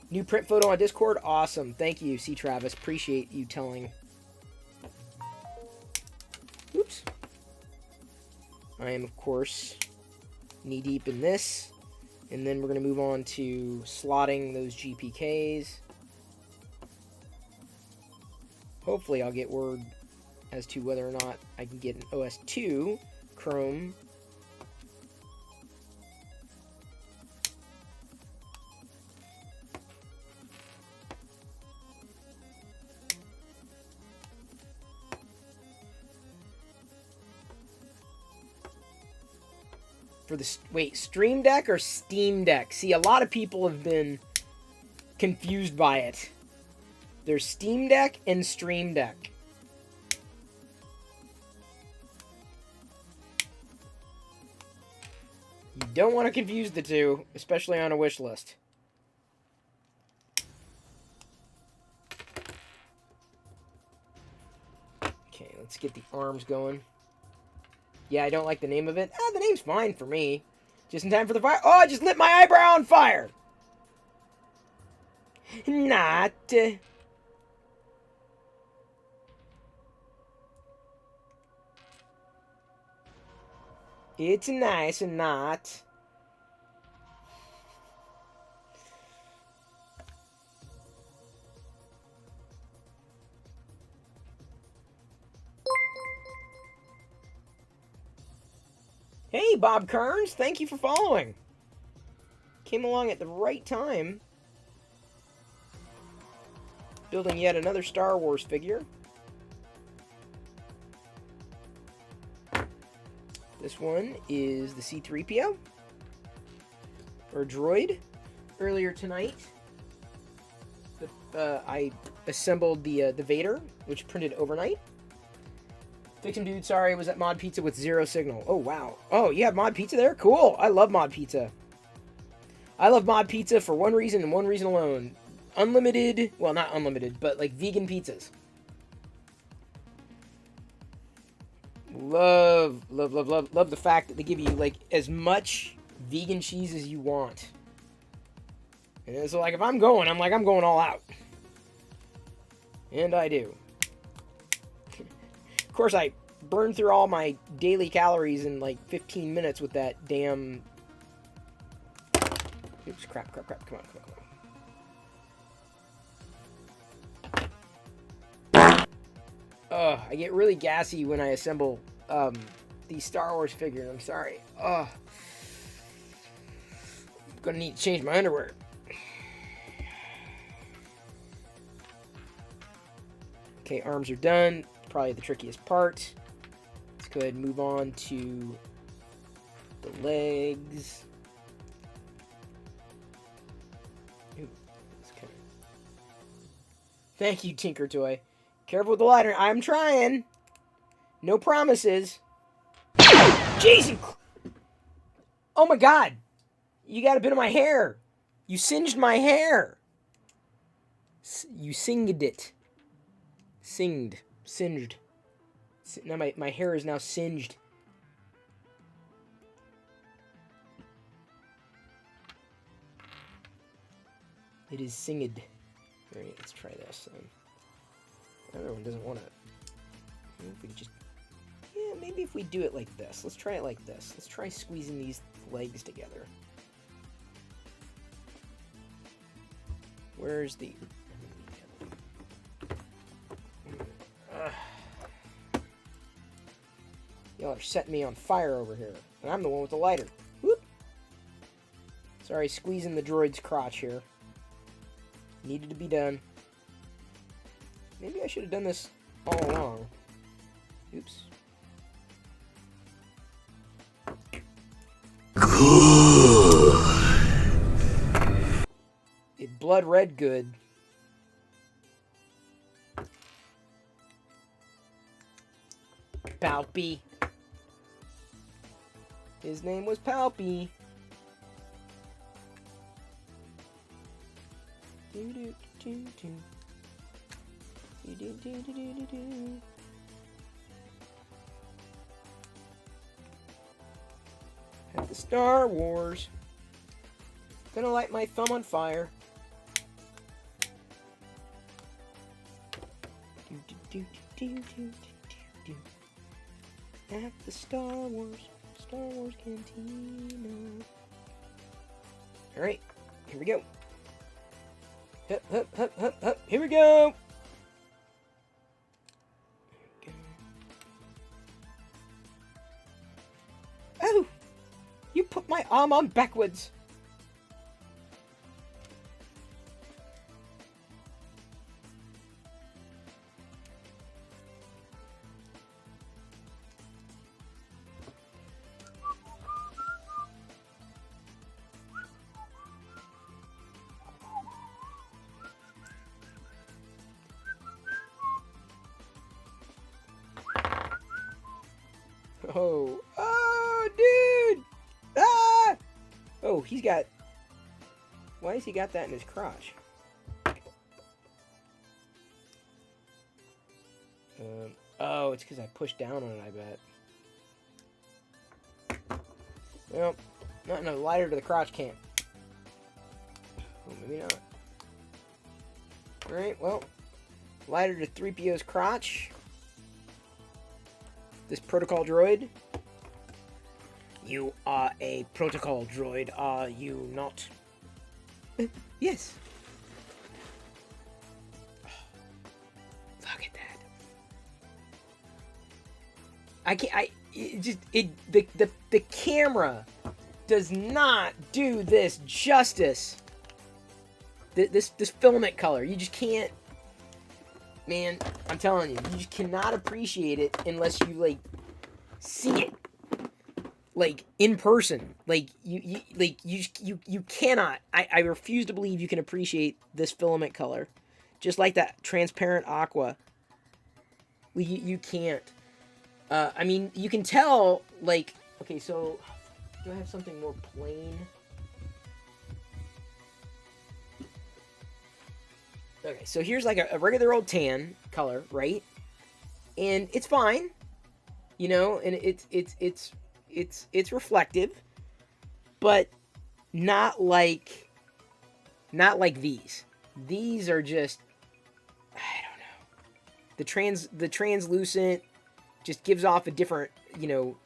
New print photo on Discord, awesome. Thank you, C. Travis. Appreciate you telling. Oops. I am of course knee deep in this, and then we're gonna move on to slotting those GPKs. Hopefully I'll get word as to whether or not I can get an OS 2 Chrome. For the, wait, Stream Deck or Steam Deck? See, a lot of people have been confused by it. There's Steam Deck and Stream Deck. You don't want to confuse the two, especially on a wish list. Okay, let's get the arms going. Yeah, I don't like the name of it. Ah, the name's fine for me. Just in time for the fire. Oh, I just lit my eyebrow on fire! Not. It's nice and not. Hey, Bob Kearns, thank you for following. Came along at the right time. Building yet another Star Wars figure. This one is the C-3PO, or droid. Earlier tonight, I assembled the Vader, which printed overnight. Fix him, dude. Sorry, I was at Mod Pizza with 0 signal. Oh, wow. Oh, you have Mod Pizza there? Cool. I love Mod Pizza. I love Mod Pizza for one reason and one reason alone. Unlimited, well, not unlimited, but like vegan pizzas. Love the fact that they give you like as much vegan cheese as you want. And so like if I'm going all out. And I do. Of course, I burn through all my daily calories in like 15 minutes with that damn... Oops, crap. Come on. I get really gassy when I assemble these Star Wars figures. I'm sorry. I'm gonna need to change my underwear. Okay, arms are done. Probably the trickiest part. Let's go ahead and move on to the legs. Ooh, that's kind of... Thank you, Tinker Toy. Careful with the lighter. I'm trying. No promises. Jason! Oh my god! You got a bit of my hair. You singed my hair. You singed it. Singed. Singed. Now my hair is now singed. It is singed. Alright, let's try this then. Everyone doesn't want to. If we just, yeah, maybe if we do it like this. Let's try it like this. Let's try squeezing these legs together. Where's the? Y'all are setting me on fire over here, and I'm the one with the lighter. Whoop! Sorry, squeezing the droid's crotch here. Needed to be done. Maybe I should have done this all along. Oops. It blood red good. Palpy. His name was Palpy. At the Star Wars. Gonna light my thumb on fire. At the Star Wars Cantina. Alright, here we go. Hup, hup, hup, hup, hup. Here we go. Oh! You put my arm on backwards. Oh, oh, dude! Ah! Oh, he's got. Why has he got that in his crotch? Oh, it's because I pushed down on it, I bet. Well, not enough lighter to the crotch can. Oh, maybe not. Alright, well, lighter to 3PO's crotch. This protocol droid. You are a protocol droid, are you not? Yes. Oh, look at that. The camera does not do this justice. This filament color, you just can't. Man, I'm telling you, you just cannot appreciate it unless you, like, see it, like, in person. Like, you cannot. I refuse to believe you can appreciate this filament color. Just like that transparent aqua. You can't. I mean, you can tell, like, okay, so, do I have something more plain? Okay, so here's like a regular old tan color, right? And it's fine, you know, and it's reflective, but not like these. These are just, I don't know. The translucent just gives off a different, you know,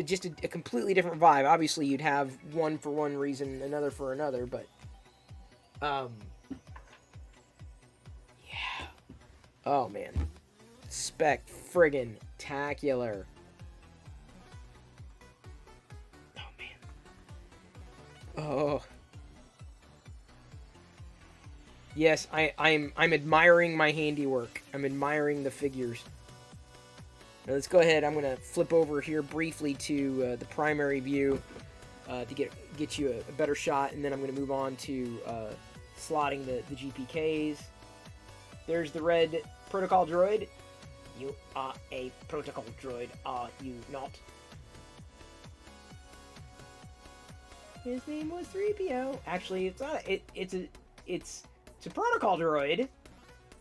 just a completely different vibe. Obviously, you'd have one for one reason, another for another, but oh, man. Friggin-tacular. Oh, man. Oh. Yes, I'm admiring my handiwork. I'm admiring the figures. Now, let's go ahead. I'm going to flip over here briefly to the primary view to get you a better shot, and then I'm going to move on to slotting the GPKs. There's the red protocol droid. You are a protocol droid, are you not? His name was 3PO. Actually, it's not. It's a protocol droid.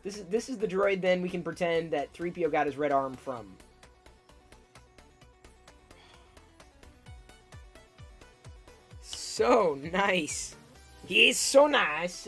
This is the droid. Then we can pretend that 3PO got his red arm from. So nice. He is so nice.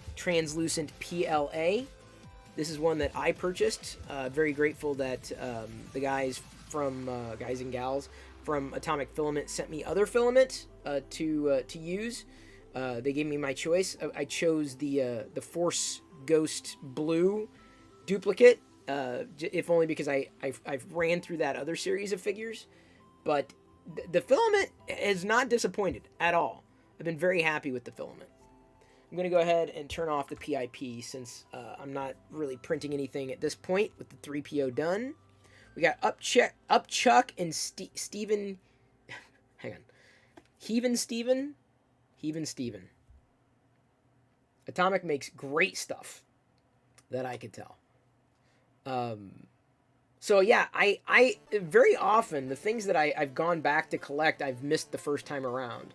translucent PLA. This is one that I purchased. Very grateful that the guys and gals from Atomic Filament sent me other filament to use. They gave me my choice. I chose the Force Ghost Blue duplicate, if only because I've ran through that other series of figures. But the filament has not disappointed at all. I've been very happy with the filament. I'm going to go ahead and turn off the PIP since I'm not really printing anything at this point with the 3PO done. We got Upchuck and Steven. Hang on. Heavin' Steven. Atomic makes great stuff that I could tell. So yeah, I very often the things that I've gone back to collect, I've missed the first time around.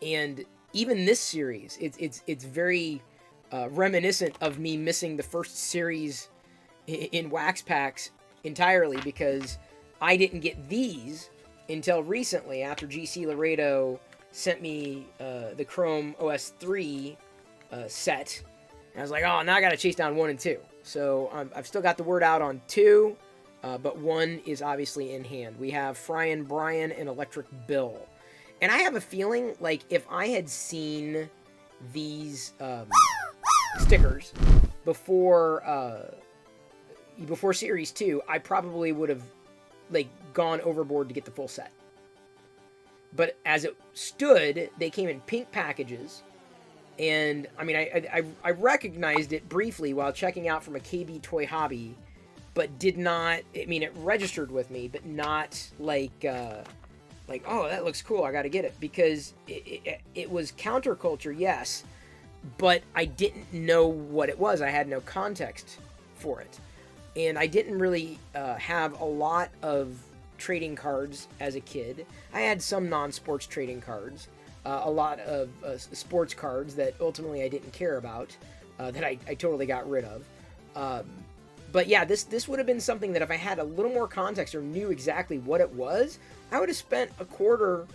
And even this series, it's very reminiscent of me missing the first series in wax packs entirely, because I didn't get these until recently after GC Laredo sent me the Chrome OS 3 set. And I was like, oh, now I gotta chase down 1 and 2. So I've still got the word out on 2, but 1 is obviously in hand. We have Fryan Brian and Electric Bill. And I have a feeling like if I had seen these stickers before Series 2, I probably would have like gone overboard to get the full set. But as it stood, they came in pink packages. And I mean, I recognized it briefly while checking out from a KB Toy Hobby, but did not, I mean, it registered with me, but not like, oh, that looks cool, I gotta get it. Because it was counterculture, yes, but I didn't know what it was. I had no context for it. And I didn't really have a lot of trading cards as a kid. I had some non-sports trading cards. A lot of sports cards that ultimately I didn't care about, that I totally got rid of. But yeah, this would have been something that if I had a little more context or knew exactly what it was, I would have spent a quarter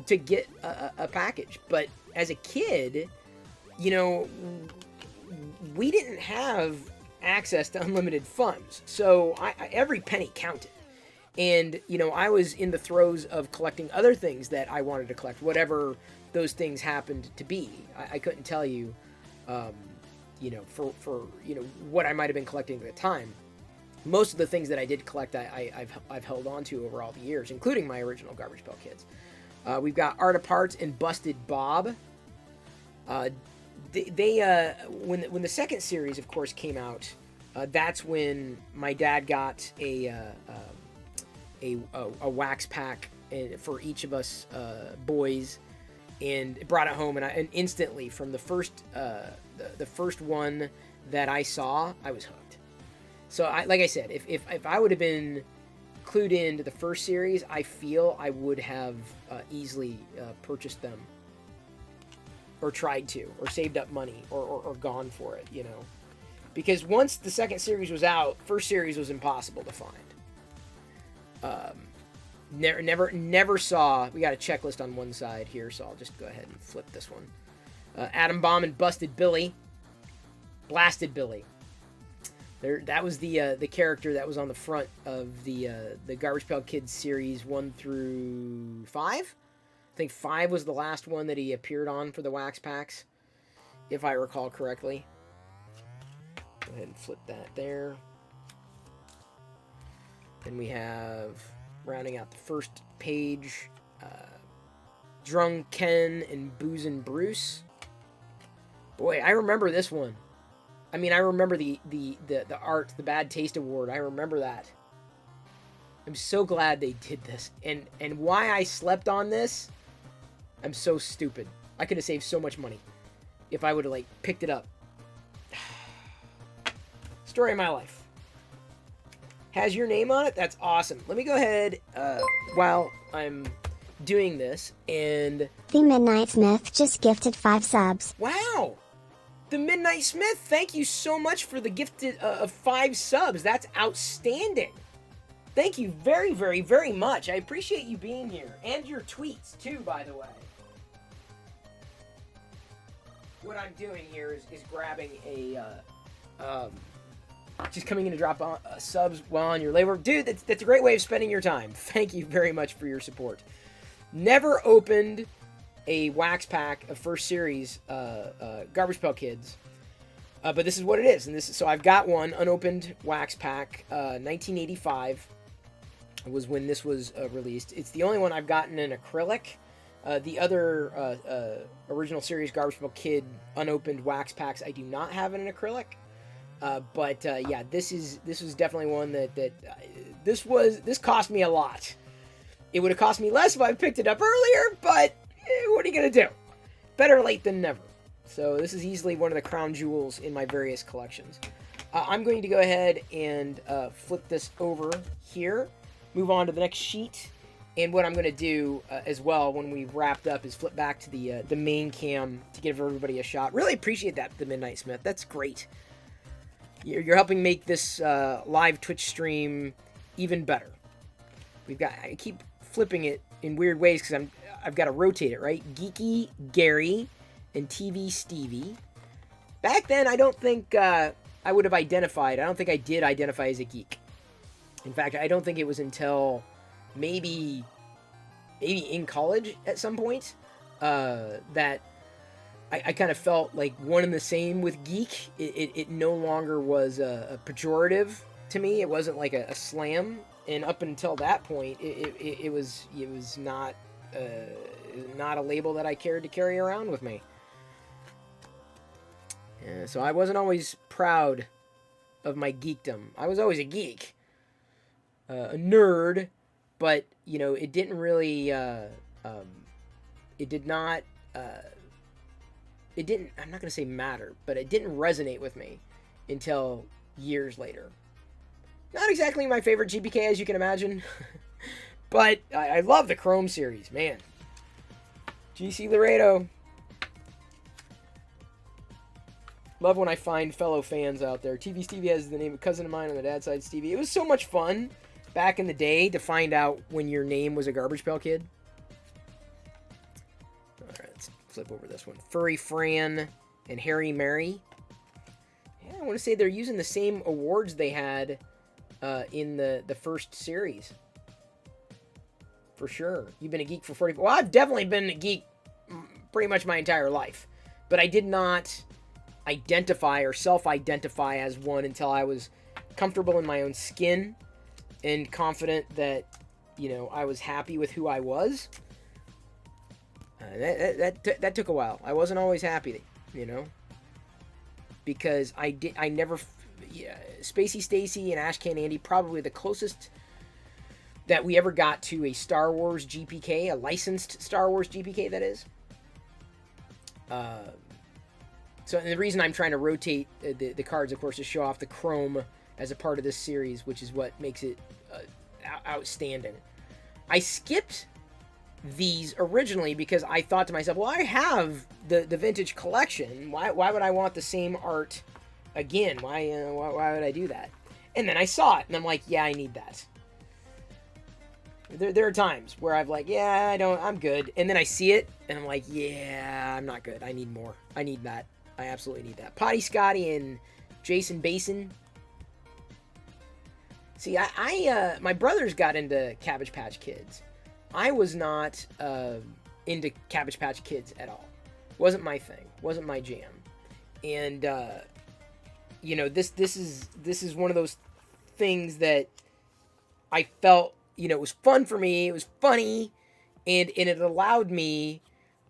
to get a package. But as a kid, you know, we didn't have access to unlimited funds, so every penny counted. And, you know, I was in the throes of collecting other things that I wanted to collect, whatever those things happened to be. I couldn't tell you, you know, for you know, what I might have been collecting at the time. Most of the things that I did collect, I've held on to over all the years, including my original Garbage Pail Kids. We've got Art of Parts and Busted Bob. When the second series, of course, came out, that's when my dad got a wax pack for each of us boys, and brought it home, and instantly from the first one that I saw, I was hooked. So like I said, if I would have been clued into the first series, I feel I would have easily purchased them, or tried to, or saved up money, or gone for it, you know, because once the second series was out, first series was impossible to find. Never saw. We got a checklist on one side here, so I'll just go ahead and flip this one. Atom Bomb and Busted Billy, Blasted Billy. That was the character that was on the front of the Garbage Pail Kids series 1 through 5. I think 5 was the last one that he appeared on for the wax packs, if I recall correctly. Go ahead and flip that there. Then we have, rounding out the first page, Drunk Ken and Boozin' Bruce. Boy, I remember this one. I mean, I remember the art, the Bad Taste Award. I remember that. I'm so glad they did this. And why I slept on this, I'm so stupid. I could have saved so much money if I would have, like, picked it up. Story of my life. Has your name on it? That's awesome. Let me go ahead, while I'm doing this, and... The Midnight Smith just gifted 5 subs. Wow! The Midnight Smith, thank you so much for the gifted of 5 subs. That's outstanding. Thank you very, very, very much. I appreciate you being here. And your tweets, too, by the way. what I'm doing here is grabbing a, just coming in to drop subs while on your labor. Dude, that's a great way of spending your time. Thank you very much for your support. Never opened a wax pack of first series Garbage Pail Kids. But this is what it is. And so I've got one unopened wax pack. 1985 was when this was released. It's the only one I've gotten in acrylic. The other original series Garbage Pail Kid unopened wax packs I do not have in an acrylic. But yeah, this was definitely one that this cost me a lot. It would have cost me less if I picked it up earlier, but what are you gonna do? Better late than never. So this is easily one of the crown jewels in my various collections. I'm going to go ahead and flip this over here, move on to the next sheet, and what I'm going to do as well when we've wrapped up is flip back to the main cam to give everybody a shot. Really appreciate that, the Midnight Smith. That's great. You're helping make this live Twitch stream even better. I keep flipping it in weird ways because I've got to rotate it, right? Geeky Gary and TV Stevie. Back then, I don't think I would have identified. I don't think I did identify as a geek. In fact, I don't think it was until maybe in college at some point that I kind of felt like one and the same with geek. It no longer was a pejorative to me. It wasn't like a slam. And up until that point, it was not a label that I cared to carry around with me. Yeah, so I wasn't always proud of my geekdom. I was always a geek, a nerd, but it didn't really. It did not. It didn't. I'm not gonna say matter, but it didn't resonate with me until years later. Not exactly my favorite GPK, as you can imagine, but I love the Chrome series, man. GC Laredo. Love when I find fellow fans out there. TV Stevie has the name of a cousin of mine on the dad's side, Stevie. It was so much fun back in the day to find out when your name was a Garbage Pail Kid. Alright, let's flip over this one. Furry Fran and Harry Mary. Yeah, I want to say they're using the same awards they had in the first series. For sure. You've been a geek for 40... Well, I've definitely been a geek pretty much my entire life. But I did not identify or self-identify as one until I was comfortable in my own skin and confident that, I was happy with who I was. That took a while. I wasn't always happy, because I never... Spacey Stacy and Ashcan Andy, probably the closest that we ever got to a Star Wars GPK, a licensed Star Wars GPK, that is. So the reason I'm trying to rotate the cards, of course, is to show off the chrome as a part of this series, which is what makes it outstanding. I skipped these originally because I thought to myself, well, I have the vintage collection. Why would I want the same art again? Why would I do that? And then I saw it, and I'm like, yeah, I need that. There are times where I've like, yeah, I'm good. And then I see it, and I'm like, yeah, I'm not good. I need more. I need that. I absolutely need that. Potty Scotty and Jason Basin. See, my brothers got into Cabbage Patch Kids. I was not into Cabbage Patch Kids at all. Wasn't my thing. Wasn't my jam. And this is one of those things that I felt, it was fun for me. It was funny, and it allowed me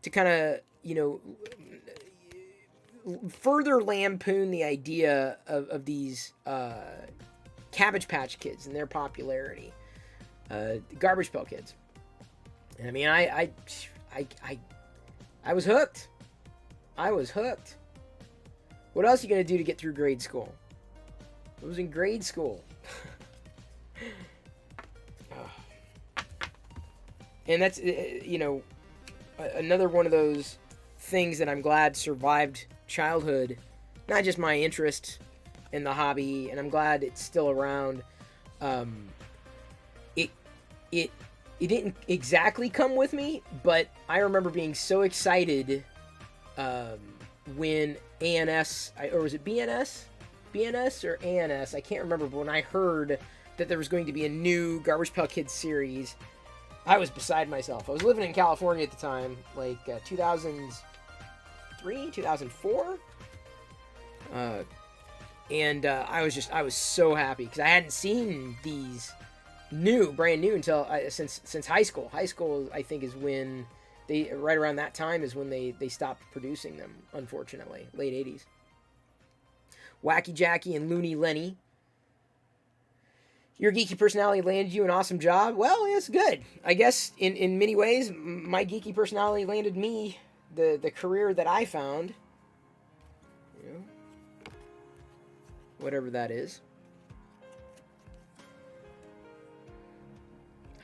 to kind of, further lampoon the idea of these Cabbage Patch Kids and their popularity, Garbage Pail Kids. And I mean, I was hooked. I was hooked. What else are you gonna do to get through grade school? I was in grade school. And that's, another one of those things that I'm glad survived childhood. Not just my interest in the hobby, and I'm glad it's still around. It didn't exactly come with me, but I remember being so excited when ANS, or was it BNS? BNS or ANS? I can't remember, but when I heard that there was going to be a new Garbage Pail Kids series, I was beside myself. I was living in California at the time, like 2003, 2004. And I was so happy because I hadn't seen these brand new until since high school. High school, I think, is when right around that time is when they stopped producing them, unfortunately, late 80s. Wacky Jackie and Looney Lenny. Your geeky personality landed you an awesome job. Well, it's good. I guess in many ways, my geeky personality landed me the career that I found. You know, whatever that is.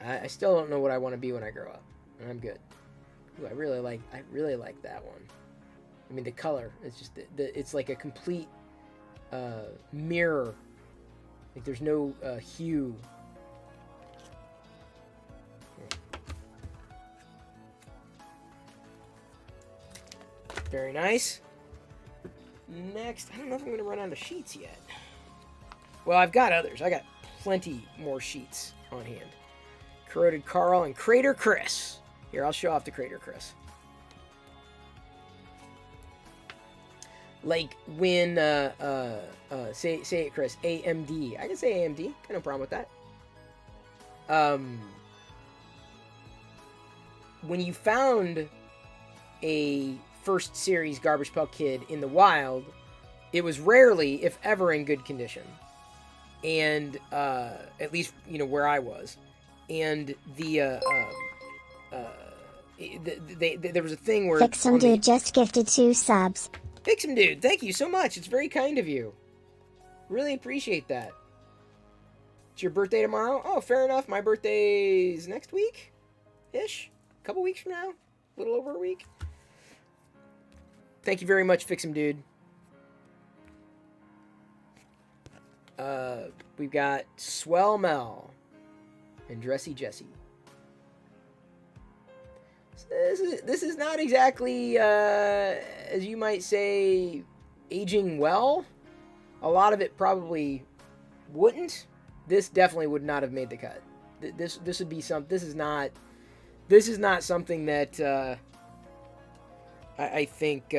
I still don't know what I want to be when I grow up, and I'm good. Ooh, I really like that one. I mean, the color. It's just it's like a complete mirror. Like there's no hue. Very nice. Next, I don't know if I'm going to run out of sheets yet. Well, I've got others. I got plenty more sheets on hand. Corroded Carl and Crater Chris. Here, I'll show off the Crater Chris. Like when, say it, Chris, AMD. I can say AMD. Got no problem with that. When you found a first series Garbage Pail Kid in the wild, it was rarely, if ever, in good condition. And, at least, where I was. And there was a thing where... Fixum Dude just gifted 2 subs. Fixum Dude, thank you so much. It's very kind of you. Really appreciate that. It's your birthday tomorrow? Oh, fair enough. My birthday's next week-ish. A couple weeks from now. A little over a week. Thank you very much, Fixum Dude. We've got Swell Mel and Dressy Jessie. This is not exactly, as you might say, aging well. A lot of it probably wouldn't. This definitely would not have made the cut. This would be some. This is not something that I think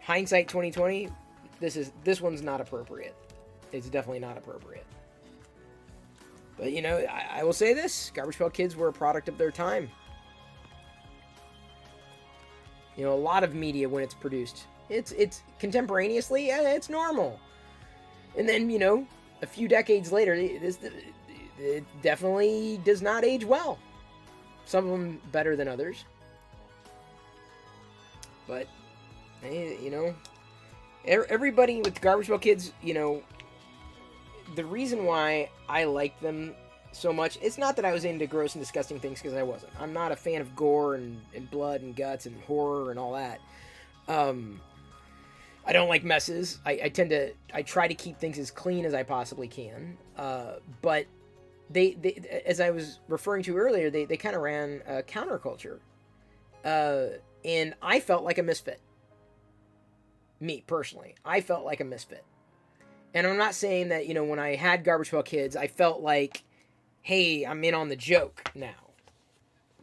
hindsight 2020. This one's not appropriate. It's definitely not appropriate. But I will say this: Garbage Pail Kids were a product of their time. A lot of media when it's produced, it's contemporaneously, it's normal. And then, a few decades later, it definitely does not age well. Some of them better than others. But, everybody with Garbage Pail Kids, the reason why I like them so much, it's not that I was into gross and disgusting things, because I wasn't. I'm not a fan of gore and blood and guts and horror and all that. I don't like messes. I try to keep things as clean as I possibly can. But they as I was referring to earlier, they kind of ran a counterculture. And I felt like a misfit. Me, personally. I felt like a misfit. And I'm not saying that, when I had Garbage Pail Kids, I felt like, hey, I'm in on the joke now.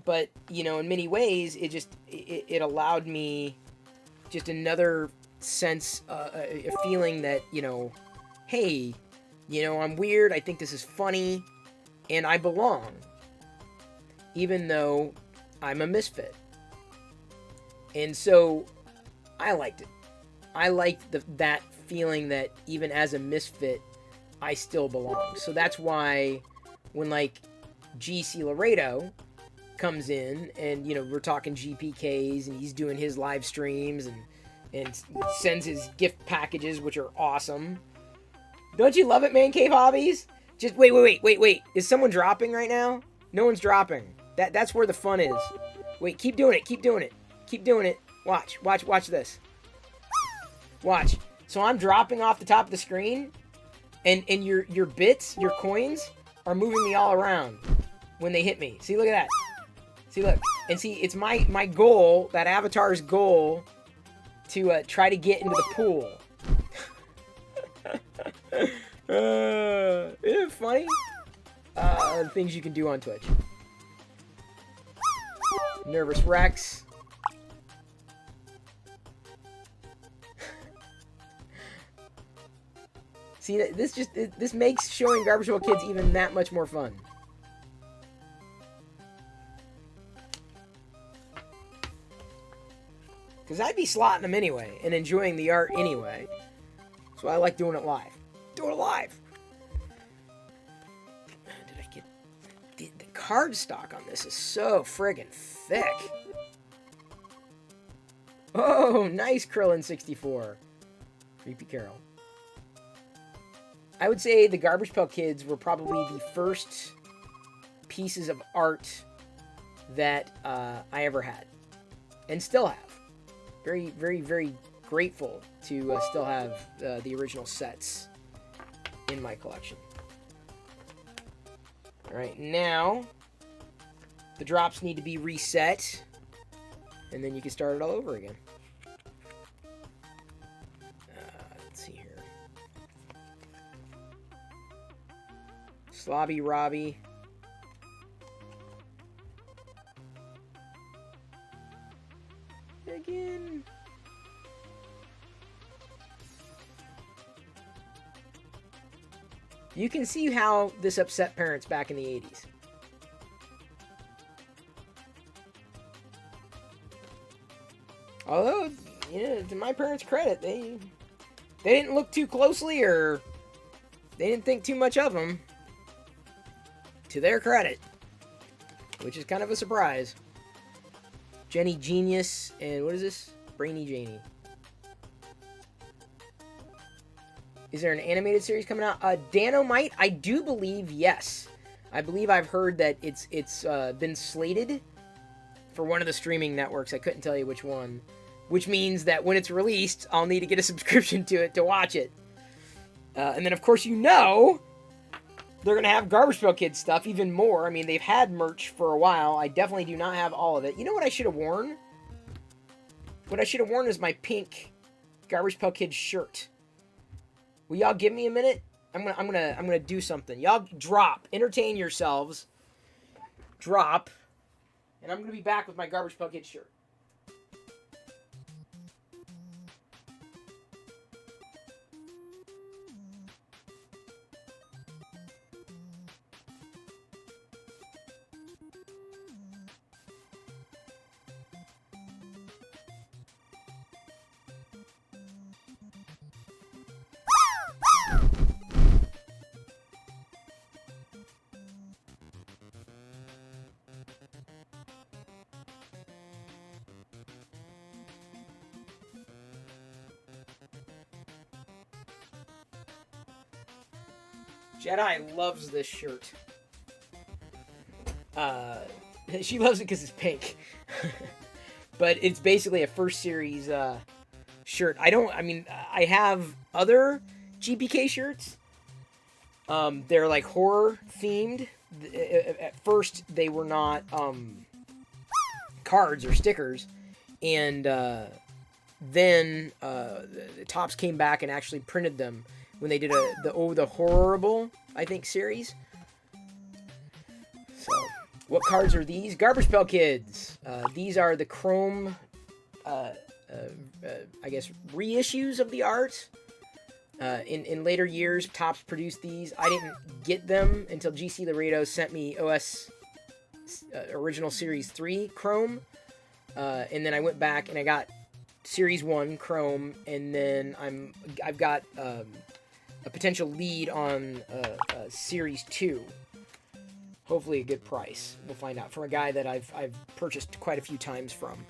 But, in many ways, it allowed me just another sense, a feeling that, hey, I'm weird, I think this is funny, and I belong. Even though I'm a misfit. And so, I liked it. I liked that feeling that even as a misfit, I still belong. So that's why when GC Laredo comes in and, we're talking GPKs and he's doing his live streams and sends his gift packages, which are awesome. Don't you love it, Man Cave Hobbies? Just wait. Is someone dropping right now? No one's dropping. That's where the fun is. Wait, keep doing it. Watch this. Watch. So I'm dropping off the top of the screen, and your bits, your coins, are moving me all around when they hit me. See, look at that. See, look. And see, it's my goal, that avatar's goal, to try to get into the pool. Isn't it funny? Things you can do on Twitch. Nervous Rex. See, this makes showing Garbage Pail Kids even that much more fun. Because I'd be slotting them anyway, and enjoying the art anyway. So I like doing it live. Do it live! Did I get... The card stock on this is so friggin' thick. Oh, nice Krillin64. Creepy Carol. I would say the Garbage Pail Kids were probably the first pieces of art that I ever had. And still have. Very, very, very grateful to still have the original sets in my collection. Alright, now the drops need to be reset, and then you can start it all over again. Let's see here. Slobby Robbie. Again. You can see how this upset parents back in the 80s. Although, you know, to my parents' credit, they didn't look too closely, or they didn't think too much of them. To their credit. Which is kind of a surprise. Jenny Genius, and what is this? Brainy Janie. Is there an animated series coming out? Danomite, I do believe yes. I believe I've heard that it's been slated for one of the streaming networks. I couldn't tell you which one. Which means that when it's released, I'll need to get a subscription to it to watch it. And then, of course, you know, they're going to have Garbage Pail Kids stuff even more. I mean, they've had merch for a while. I definitely do not have all of it. You know what I should have worn? What I should have worn is my pink Garbage Pail Kids shirt. Will y'all give me a minute? I'm gonna do something. Y'all drop. Entertain yourselves. Drop. And I'm gonna be back with my Garbage Pail Kids shirt. Jedi loves this shirt. She loves it because it's pink. But it's basically a first series shirt. I have other GPK shirts. They're like horror themed. At first, they were not cards or stickers. And then Topps came back and actually printed them when they did the Horrible, I think, series. So, what cards are these? Garbage Pail Kids. These are the Chrome, I guess, reissues of the art. In later years, Topps produced these. I didn't get them until GC Laredo sent me OS Original Series 3 Chrome. And then I went back and I got Series 1 Chrome, and then I've got a potential lead on Series 2. Hopefully a good price. We'll find out. From a guy that I've purchased quite a few times from.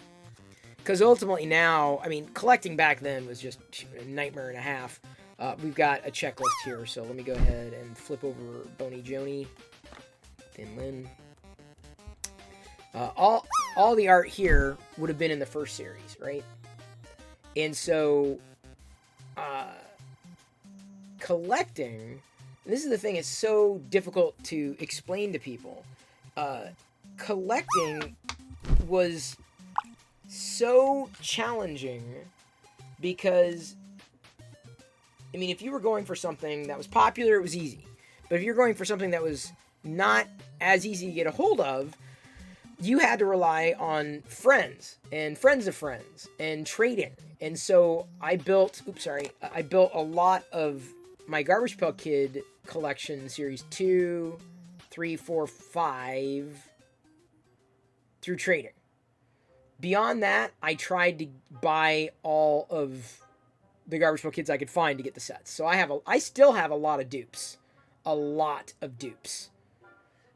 Because ultimately now, I mean, collecting back then was just a nightmare and a half. We've got a checklist here, so let me go ahead and flip over Boney Joni, Thin Lin. All the art here would have been in the first series, right? And so, collecting, and this is the thing, it's so difficult to explain to people. Collecting was so challenging because, I mean, if you were going for something that was popular, it was easy. But if you're going for something that was not as easy to get a hold of, you had to rely on friends and friends of friends and trading. And so I built a lot of my Garbage Pail Kid collection, series 2, 3, 4, 5, through trading. Beyond that, I tried to buy all of the Garbage Pail Kids I could find to get the sets. So I still have a lot of dupes. A lot of dupes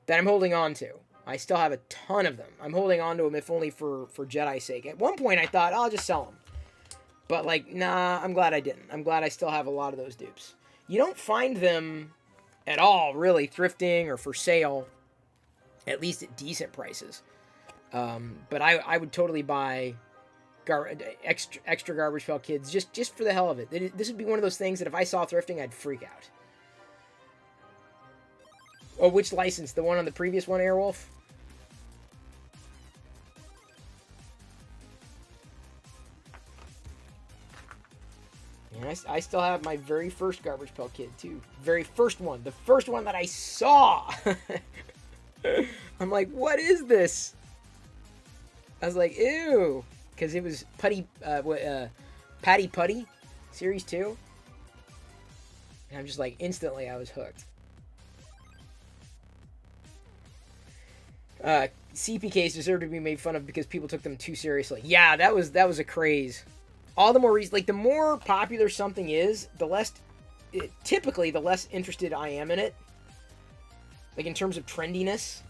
that I'm holding on to. I still have a ton of them. I'm holding on to them, if only for Jedi's sake. At one point, I thought, I'll just sell them. But, like, nah, I'm glad I didn't. I'm glad I still have a lot of those dupes. You don't find them at all, really, thrifting or for sale, at least at decent prices. But I would totally buy extra Garbage Pail Kids just for the hell of it. This would be one of those things that if I saw thrifting, I'd freak out. Oh, which license? The one on the previous one, Airwolf? Yeah, I still have my very first Garbage Pail Kid, too. Very first one. The first one that I saw. I'm like, what is this? I was like, ew. Because it was Patty Putty, Series 2. And I'm just like, instantly I was hooked. CPKs deserve to be made fun of because people took them too seriously. Yeah, that was a craze. All the more reason, like, the more popular something is, typically the less interested I am in it. Like, in terms of trendiness,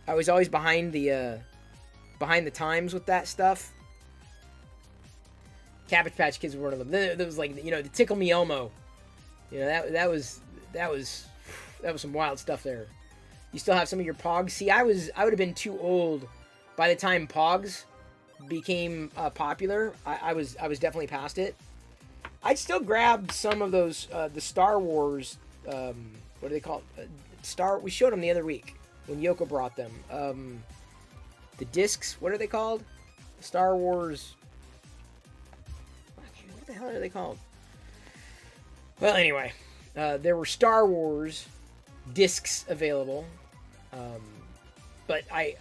I was always behind the times with that stuff. Cabbage Patch Kids were one of them. There was, like, the Tickle Me Elmo. That was some wild stuff there. You still have some of your Pogs. See, I would have been too old by the time Pogs became popular. I was definitely past it. I'd still grab some of those the Star Wars. What are they called? We showed them the other week when Yoko brought them. The discs. What are they called? Star Wars. What the hell are they called? Well, anyway, there were Star Wars discs available. But I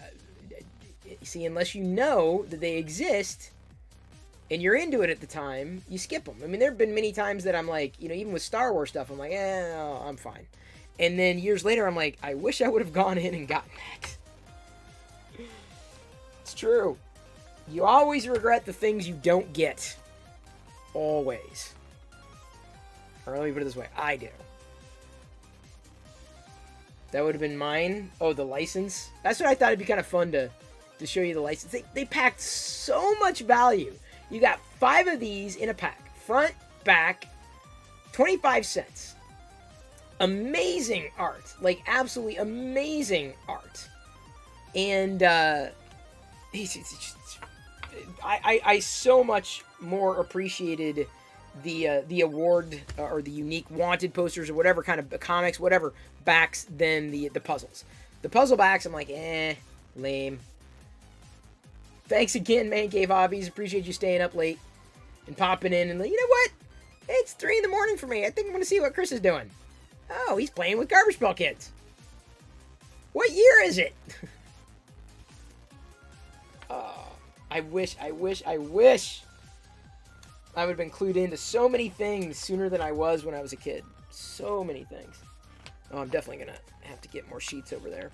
see, unless you know that they exist and you're into it at the time, you skip them. I mean, there have been many times that I'm like, even with Star Wars stuff, I'm like, no, I'm fine. And then years later, I'm like, I wish I would have gone in and gotten that. It's true. You always regret the things you don't get. Always. Or let me put it this way, I do. That would have been mine. Oh, the license. That's what I thought it'd be kind of fun to show you the license. They packed so much value. You got 5 of these in a pack. Front, back, 25 cents. Amazing art. Like, absolutely amazing art. And I so much more appreciated the award or the unique wanted posters or whatever kind of comics, whatever, backs than the puzzles. The puzzle backs, I'm like, lame. Thanks again, Man Cave Hobbies. Appreciate you staying up late and popping in. And you know what? It's 3 in the morning for me. I think I'm going to see what Chris is doing. Oh, he's playing with Garbage Pail Kids. What year is it? Oh, I wish I would have been clued into so many things sooner than I was when I was a kid. So many things. Oh, I'm definitely going to have to get more sheets over there.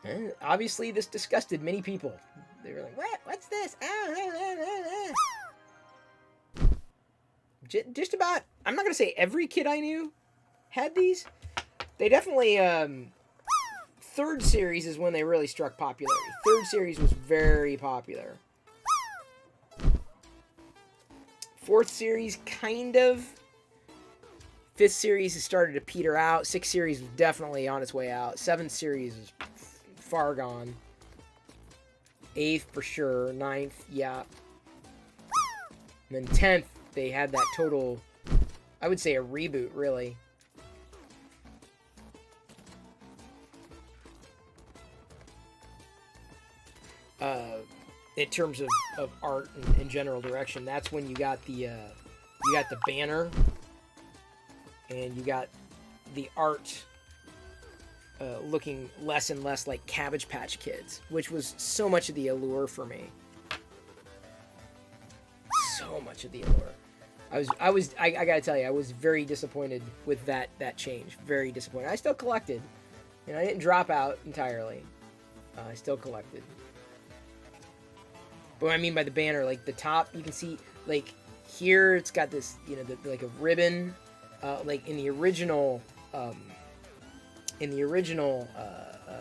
And obviously, this disgusted many people. They were like, what? What's this? Just about, I'm not going to say every kid I knew had these. They definitely, 3rd series is when they really struck popularity. 3rd series was very popular. 4th series, kind of. 5th series has started to peter out. 6th series was definitely on its way out. 7th series is far gone. 8th for sure. 9th, yeah. And then 10th, they had that total, I would say a reboot, really. in terms of art and general direction. That's when you got the banner, and you got the art looking less and less like Cabbage Patch Kids, which was so much of the allure for me. So much of the allure. I gotta tell you, I was very disappointed with that change. Very disappointed. I still collected. You know, I didn't drop out entirely. I still collected. But what I mean by the banner, like the top, you can see, like here, it's got this, you know, like a ribbon, like in the original,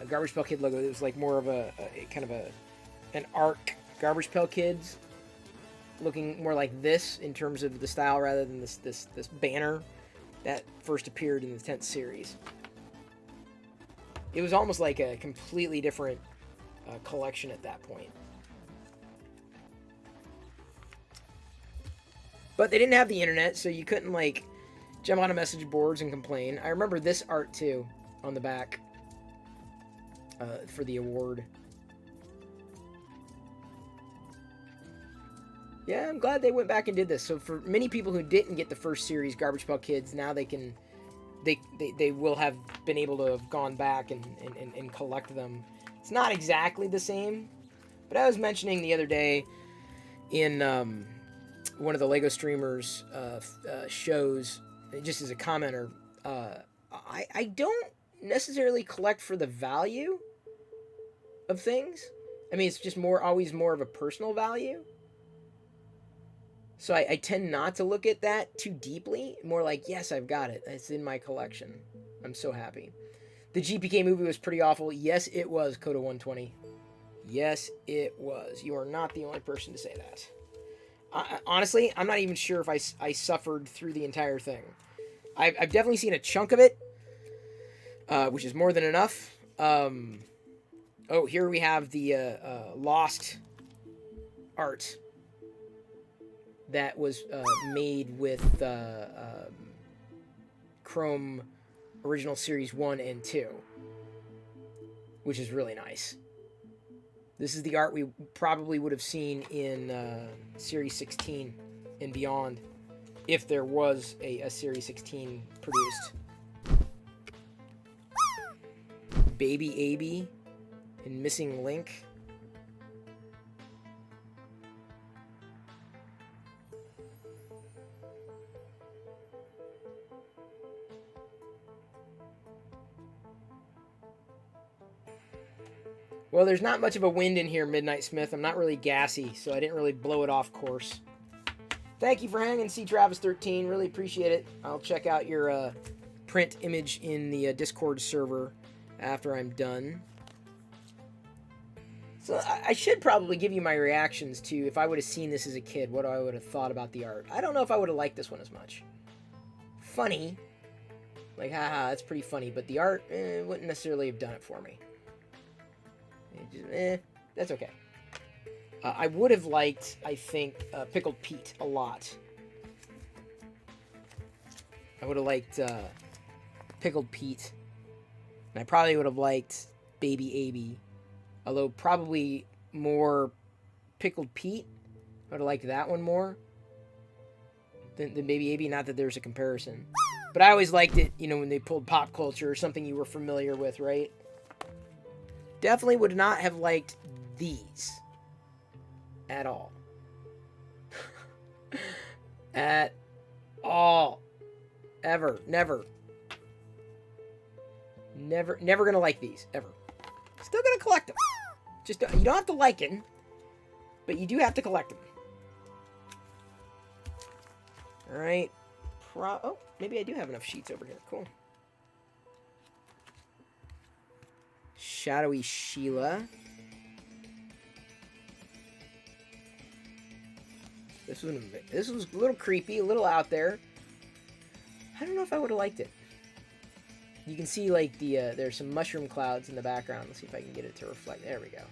Garbage Pail Kid logo. It was like more of a kind of an arc Garbage Pail Kids, looking more like this in terms of the style rather than this banner that first appeared in the 10th series. It was almost like a completely different collection at that point. But they didn't have the internet, so you couldn't like jump on message boards and complain. I remember this art too on the back for the award. Yeah, I'm glad they went back and did this. So for many people who didn't get the first series, Garbage Pail Kids, now they can, they will have been able to have gone back and collect them. It's not exactly the same, but I was mentioning the other day in one of the LEGO streamers shows, just as a commenter, I don't necessarily collect for the value of things. I mean, it's just always more of a personal value. So I tend not to look at that too deeply. More like, yes, I've got it. It's in my collection. I'm so happy. The GPK movie was pretty awful. Yes, it was, Coda 120. Yes, it was. You are not the only person to say that. Honestly, I'm not even sure if I suffered through the entire thing. I've definitely seen a chunk of it, which is more than enough. Oh, here we have the Lost art that was made with Chrome Original Series 1 and 2, which is really nice. This is the art we probably would have seen in Series 16 and beyond, if there was a Series 16 produced. Baby Abby and Missing Link. Well, there's not much of a wind in here, Midnight Smith. I'm not really gassy, so I didn't really blow it off course. Thank you for hanging, C. Travis13. Really appreciate it. I'll check out your print image in the Discord server after I'm done. So I should probably give you my reactions to if I would have seen this as a kid, what I would have thought about the art. I don't know if I would have liked this one as much. Funny. Like, haha, that's pretty funny. But the art wouldn't necessarily have done it for me. That's okay. I would have liked, I think, Pickled Pete a lot. I would have liked Pickled Pete. And I probably would have liked Baby Abby. Although probably more Pickled Pete. I would have liked that one more than Baby Abby. Not that there's a comparison. But I always liked it, you know, when they pulled Pop Culture or something you were familiar with, right? Definitely would not have liked these at all. At all. Ever. Never. Never gonna like these. Ever. Still gonna collect them. Just, you don't have to like it, but you do have to collect them. Alright. Oh, maybe I do have enough sheets over here. Cool. Shadowy Sheila. This was a little creepy, a little out there. I don't know if I would have liked it. You can see like there's some mushroom clouds in the background. Let's see if I can get it to reflect. There we go.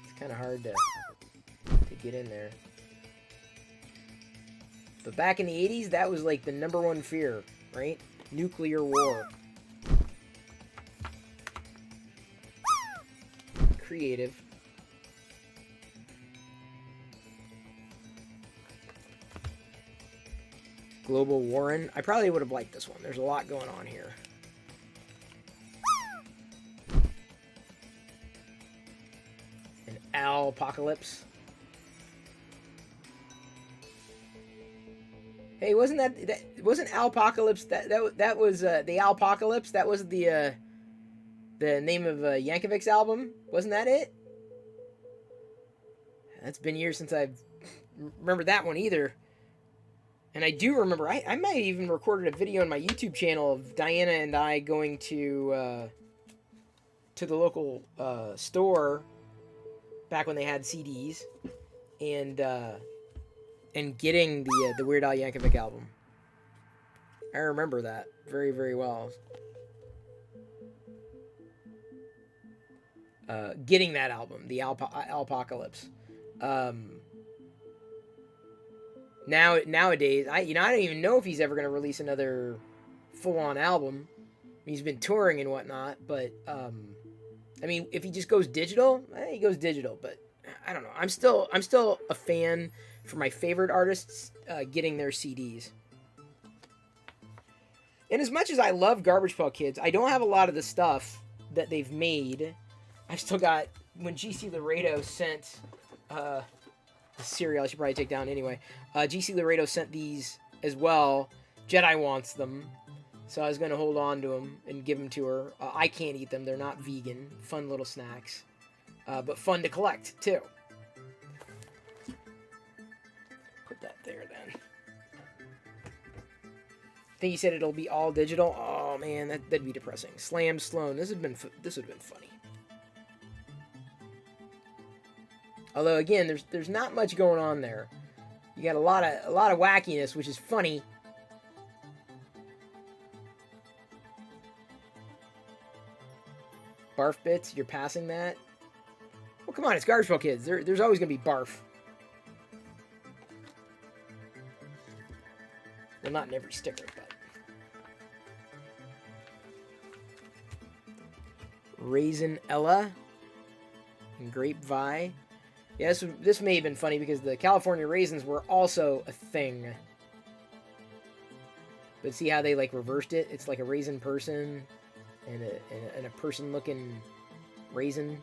It's kind of hard to get in there. But back in the 80s, that was like the #1 fear, right? Nuclear war. Creative. Global Warren. I probably would have liked this one. There's a lot going on here. An Owl Apocalypse. Hey, wasn't that wasn't Alpocalypse that was the Alpocalypse? That was the name of Yankovic's album. Wasn't that it? That's been years since I've remembered that one either. And I do remember I might have even recorded a video on my YouTube channel of Diana and I going to the local store back when they had CDs and getting the Weird Al Yankovic album. I remember that very, very well. Getting that album, the Alpocalypse. Nowadays, I don't even know if he's ever going to release another full-on album. He's been touring and whatnot, but I mean, if he just goes digital, he goes digital. But I don't know. I'm still a fan for my favorite artists getting their CDs. And as much as I love Garbage Pail Kids, I don't have a lot of the stuff that they've made. I've still got when GC Laredo sent the cereal. I should probably take down anyway. GC Laredo sent these as well. Jedi wants them, so I was going to hold on to them and give them to her. I can't eat them. They're not vegan. Fun little snacks, but fun to collect too. Put that there then. I think you said it'll be all digital. Oh man, that'd be depressing. Slam Sloan. This would have been funny. Although again, there's not much going on there. You got a lot of wackiness, which is funny. Barf bits, you're passing that? Well, come on, it's Garbage Pail Kids. There's always gonna be barf. Well, not in every sticker, but. Raisin Ella and Grape Vi. Yeah, this may have been funny because the California raisins were also a thing. But see how they like reversed it? It's like a raisin person and a person looking raisin.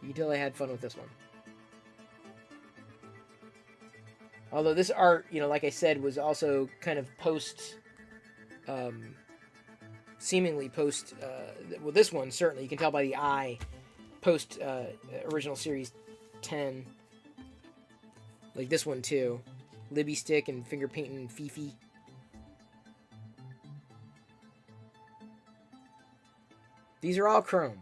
You can tell I had fun with this one. Although this art, like I said, was also kind of seemingly post, well, this one, certainly, you can tell by the eye, post original series 10. Like this one, too. Libby Stick and Finger Painting Fifi. These are all chrome.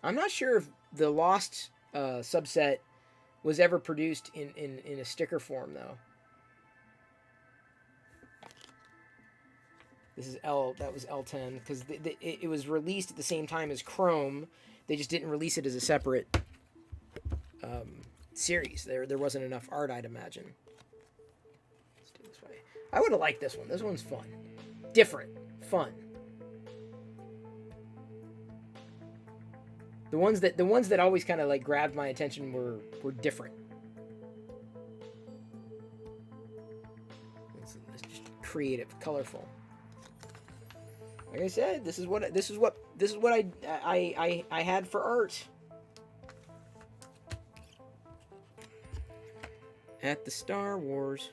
I'm not sure if the Lost subset was ever produced in a sticker form, though. This is that was L10, because it was released at the same time as Chrome. They just didn't release it as a separate series. There wasn't enough art, I'd imagine. Let's do it this way. I would have liked this one. This one's fun. Different. Fun. The ones that always kind of like grabbed my attention were different. It's just creative, colorful. Like I said, this is what I had for art at the Star Wars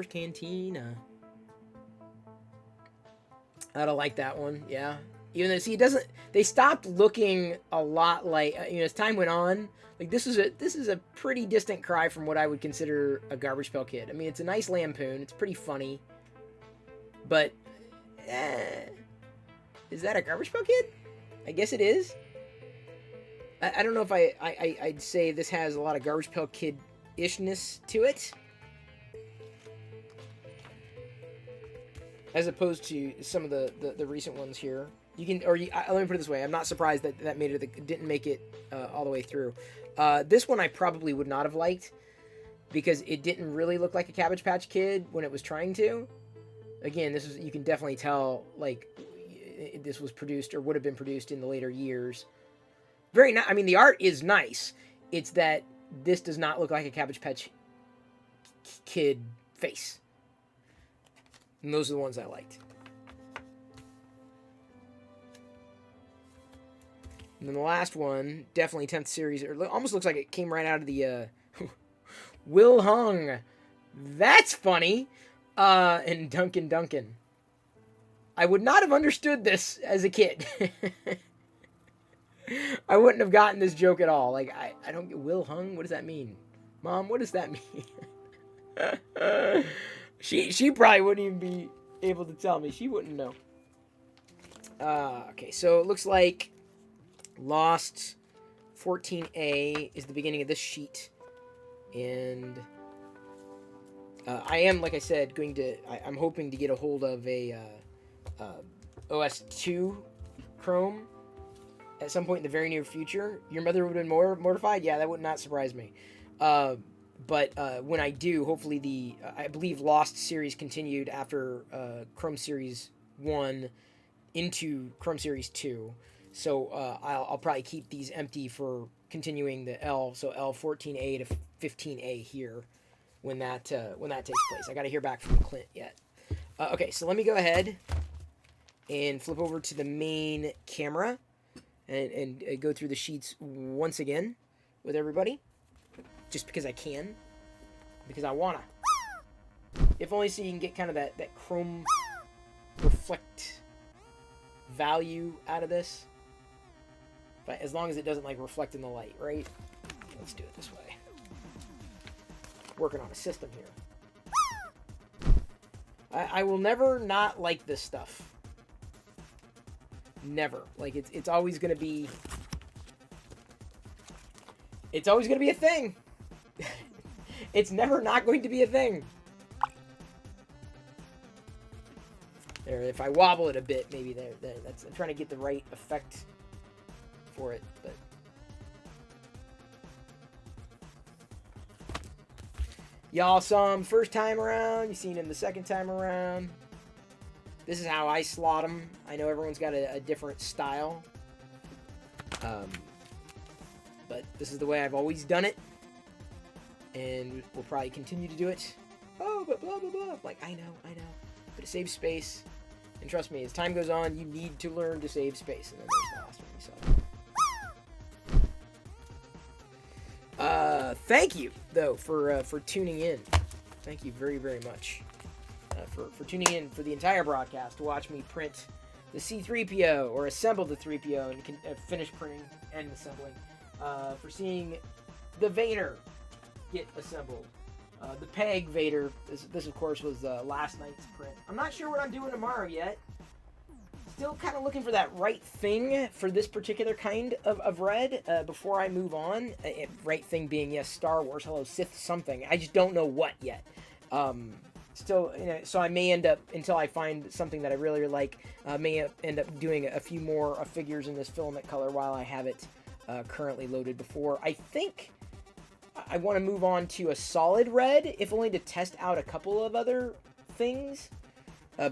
Cantina. I don't like that one. Yeah. Even though, see, it doesn't. They stopped looking a lot like as time went on. Like this is a pretty distant cry from what I would consider a Garbage Pail Kid. I mean, it's a nice lampoon. It's pretty funny, but is that a Garbage Pail Kid? I guess it is. I don't know if I'd say this has a lot of Garbage Pail Kid-ishness to it, as opposed to some of the recent ones here. Let me put it this way. I'm not surprised that made it. Didn't make it all the way through. This one I probably would not have liked because it didn't really look like a Cabbage Patch Kid when it was trying to. Again, you can definitely tell like this was produced or would have been produced in the later years. Very nice. I mean, the art is nice. It's that this does not look like a Cabbage Patch Kid face. And those are the ones I liked. And then the last one, definitely 10th series. It almost looks like it came right out of the Will Hung. That's funny. And Duncan. I would not have understood this as a kid. I wouldn't have gotten this joke at all. Like, I don't get Will Hung. What does that mean? Mom, what does that mean? She probably wouldn't even be able to tell me. She wouldn't know. Okay, so it looks like Lost 14A is the beginning of this sheet. And I am, like I said, I'm hoping to get a hold of a OS 2 Chrome at some point in the very near future. Your mother would have been more mortified? Yeah, that would not surprise me. But when I do, hopefully I believe Lost series continued after Chrome Series 1 into Chrome Series 2. So I'll probably keep these empty for continuing the L, so L14A to 15A here when that takes place. I got to hear back from Clint yet. Okay, so let me go ahead and flip over to the main camera and go through the sheets once again with everybody. Just because I can. Because I wanna. If only so you can get kind of that chrome reflect value out of this. But as long as it doesn't like reflect in the light, right? Let's do it this way. Working on a system here. I will never not like this stuff. Never. Like it's always gonna be. It's always gonna be a thing. It's never not going to be a thing. There, if I wobble it a bit, maybe there. That's I'm trying to get the right effect for it, but y'all saw him first time around. You seen him the second time around. This is how I slot them. I know everyone's got a different style, but this is the way I've always done it. And we'll probably continue to do it. Oh, but blah, blah, blah. Like, I know. But it saves space. And trust me, as time goes on, you need to learn to save space. And then there's the last one we saw. Thank you, though, for tuning in. Thank you very, very much for tuning in for the entire broadcast to watch me print the C-3PO or assemble the 3PO and finish printing and assembling. For seeing the Vader get assembled. The Peg Vader, this of course was last night's print. I'm not sure what I'm doing tomorrow yet. Still kind of looking for that right thing for this particular kind of red before I move on. Right thing being, yes, Star Wars, hello, Sith something. I just don't know what yet. Still, so I may end up, until I find something that I really like, may end up doing a few more figures in this filament color while I have it currently loaded before. I think I want to move on to a solid red, if only to test out a couple of other things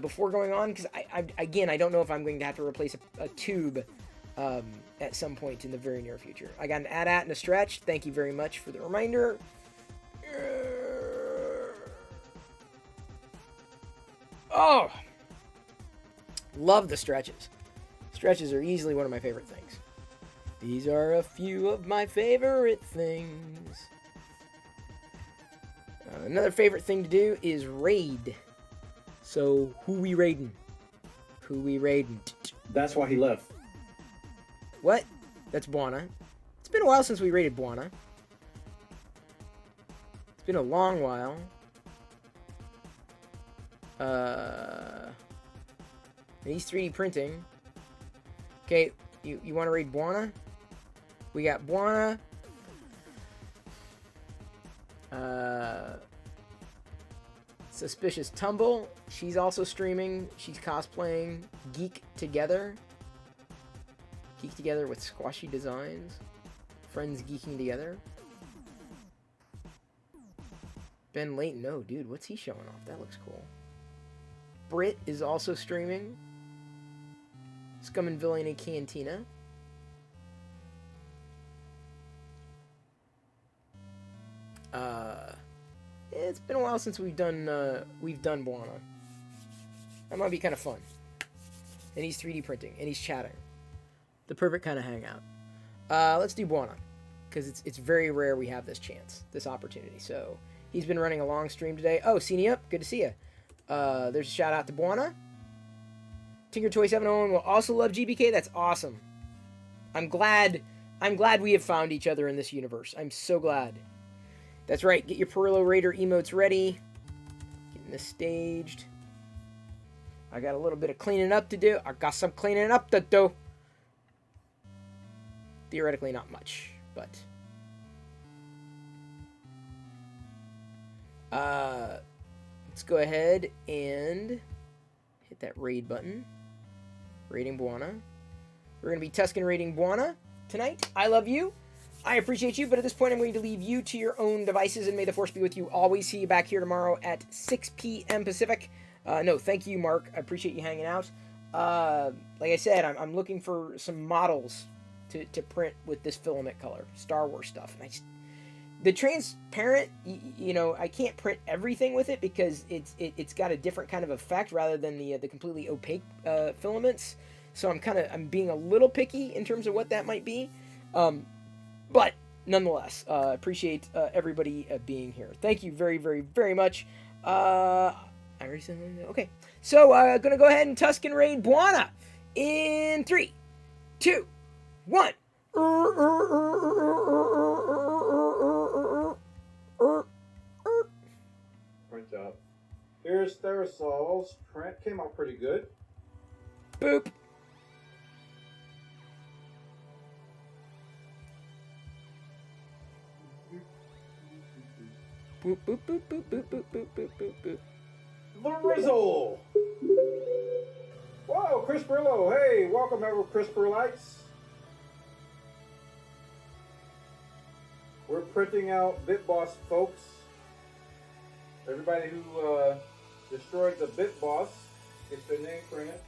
before going on, because I don't know if I'm going to have to replace a tube at some point in the very near future. I got an AT-AT and a stretch. Thank you very much for the reminder. Oh! Love the stretches. Stretches are easily one of my favorite things. These are a few of my favorite things. Another favorite thing to do is raid. So, who we raiding? That's why he left. What? That's Buana. It's been a while since we raided Buana. It's been a long while. He's 3D printing. Okay, you want to raid Buana? We got Buana. Suspicious Tumble. She's also streaming. She's cosplaying Geek Together. Geek Together with Squashy Designs. Friends geeking together. Ben Layton. No, dude, what's he showing off? That looks cool. Brit is also streaming. Scum and Villainy Cantina. It's been a while since we've done Buana. That might be kind of fun. And he's 3D printing, and he's chatting. The perfect kind of hangout. Let's do Buana, because it's very rare we have this chance, this opportunity. So he's been running a long stream today. Oh, Sini up, good to see you. There's a shout out to Buana. Tinker Toy 701 will also love GBK. That's awesome. I'm glad we have found each other in this universe. I'm so glad. That's right. Get your Perillo Raider emotes ready. Getting this staged. I got a little bit of cleaning up to do. I got some cleaning up to do. Theoretically, not much, but let's go ahead and hit that raid button. Raiding Buana. We're going to be Tuscan raiding Buana tonight. I love you. I appreciate you, but at this point, I'm going to leave you to your own devices, and may the force be with you always. See you back here tomorrow at 6 p.m. Pacific. No, thank you, Mark. I appreciate you hanging out. Like I said, I'm looking for some models to print with this filament color, Star Wars stuff. And the transparent, you know, I can't print everything with it because it's got a different kind of effect rather than the completely opaque filaments. So I'm being a little picky in terms of what that might be. But nonetheless, appreciate everybody being here. Thank you very, very, very much. I already said that. Okay, so gonna go ahead and Tuscan raid Buana in 3, 2, 1. Print out. Here's Therasol's print. Came out pretty good. Boop. Boop, boop, boop, boop, boop, boop, boop, boop, boop, boop. The Rizzle! Whoa, Chris Brillo. Hey, welcome ever, CRISPR-lites. We're printing out BitBoss, folks. Everybody who destroyed the BitBoss gets their name printed.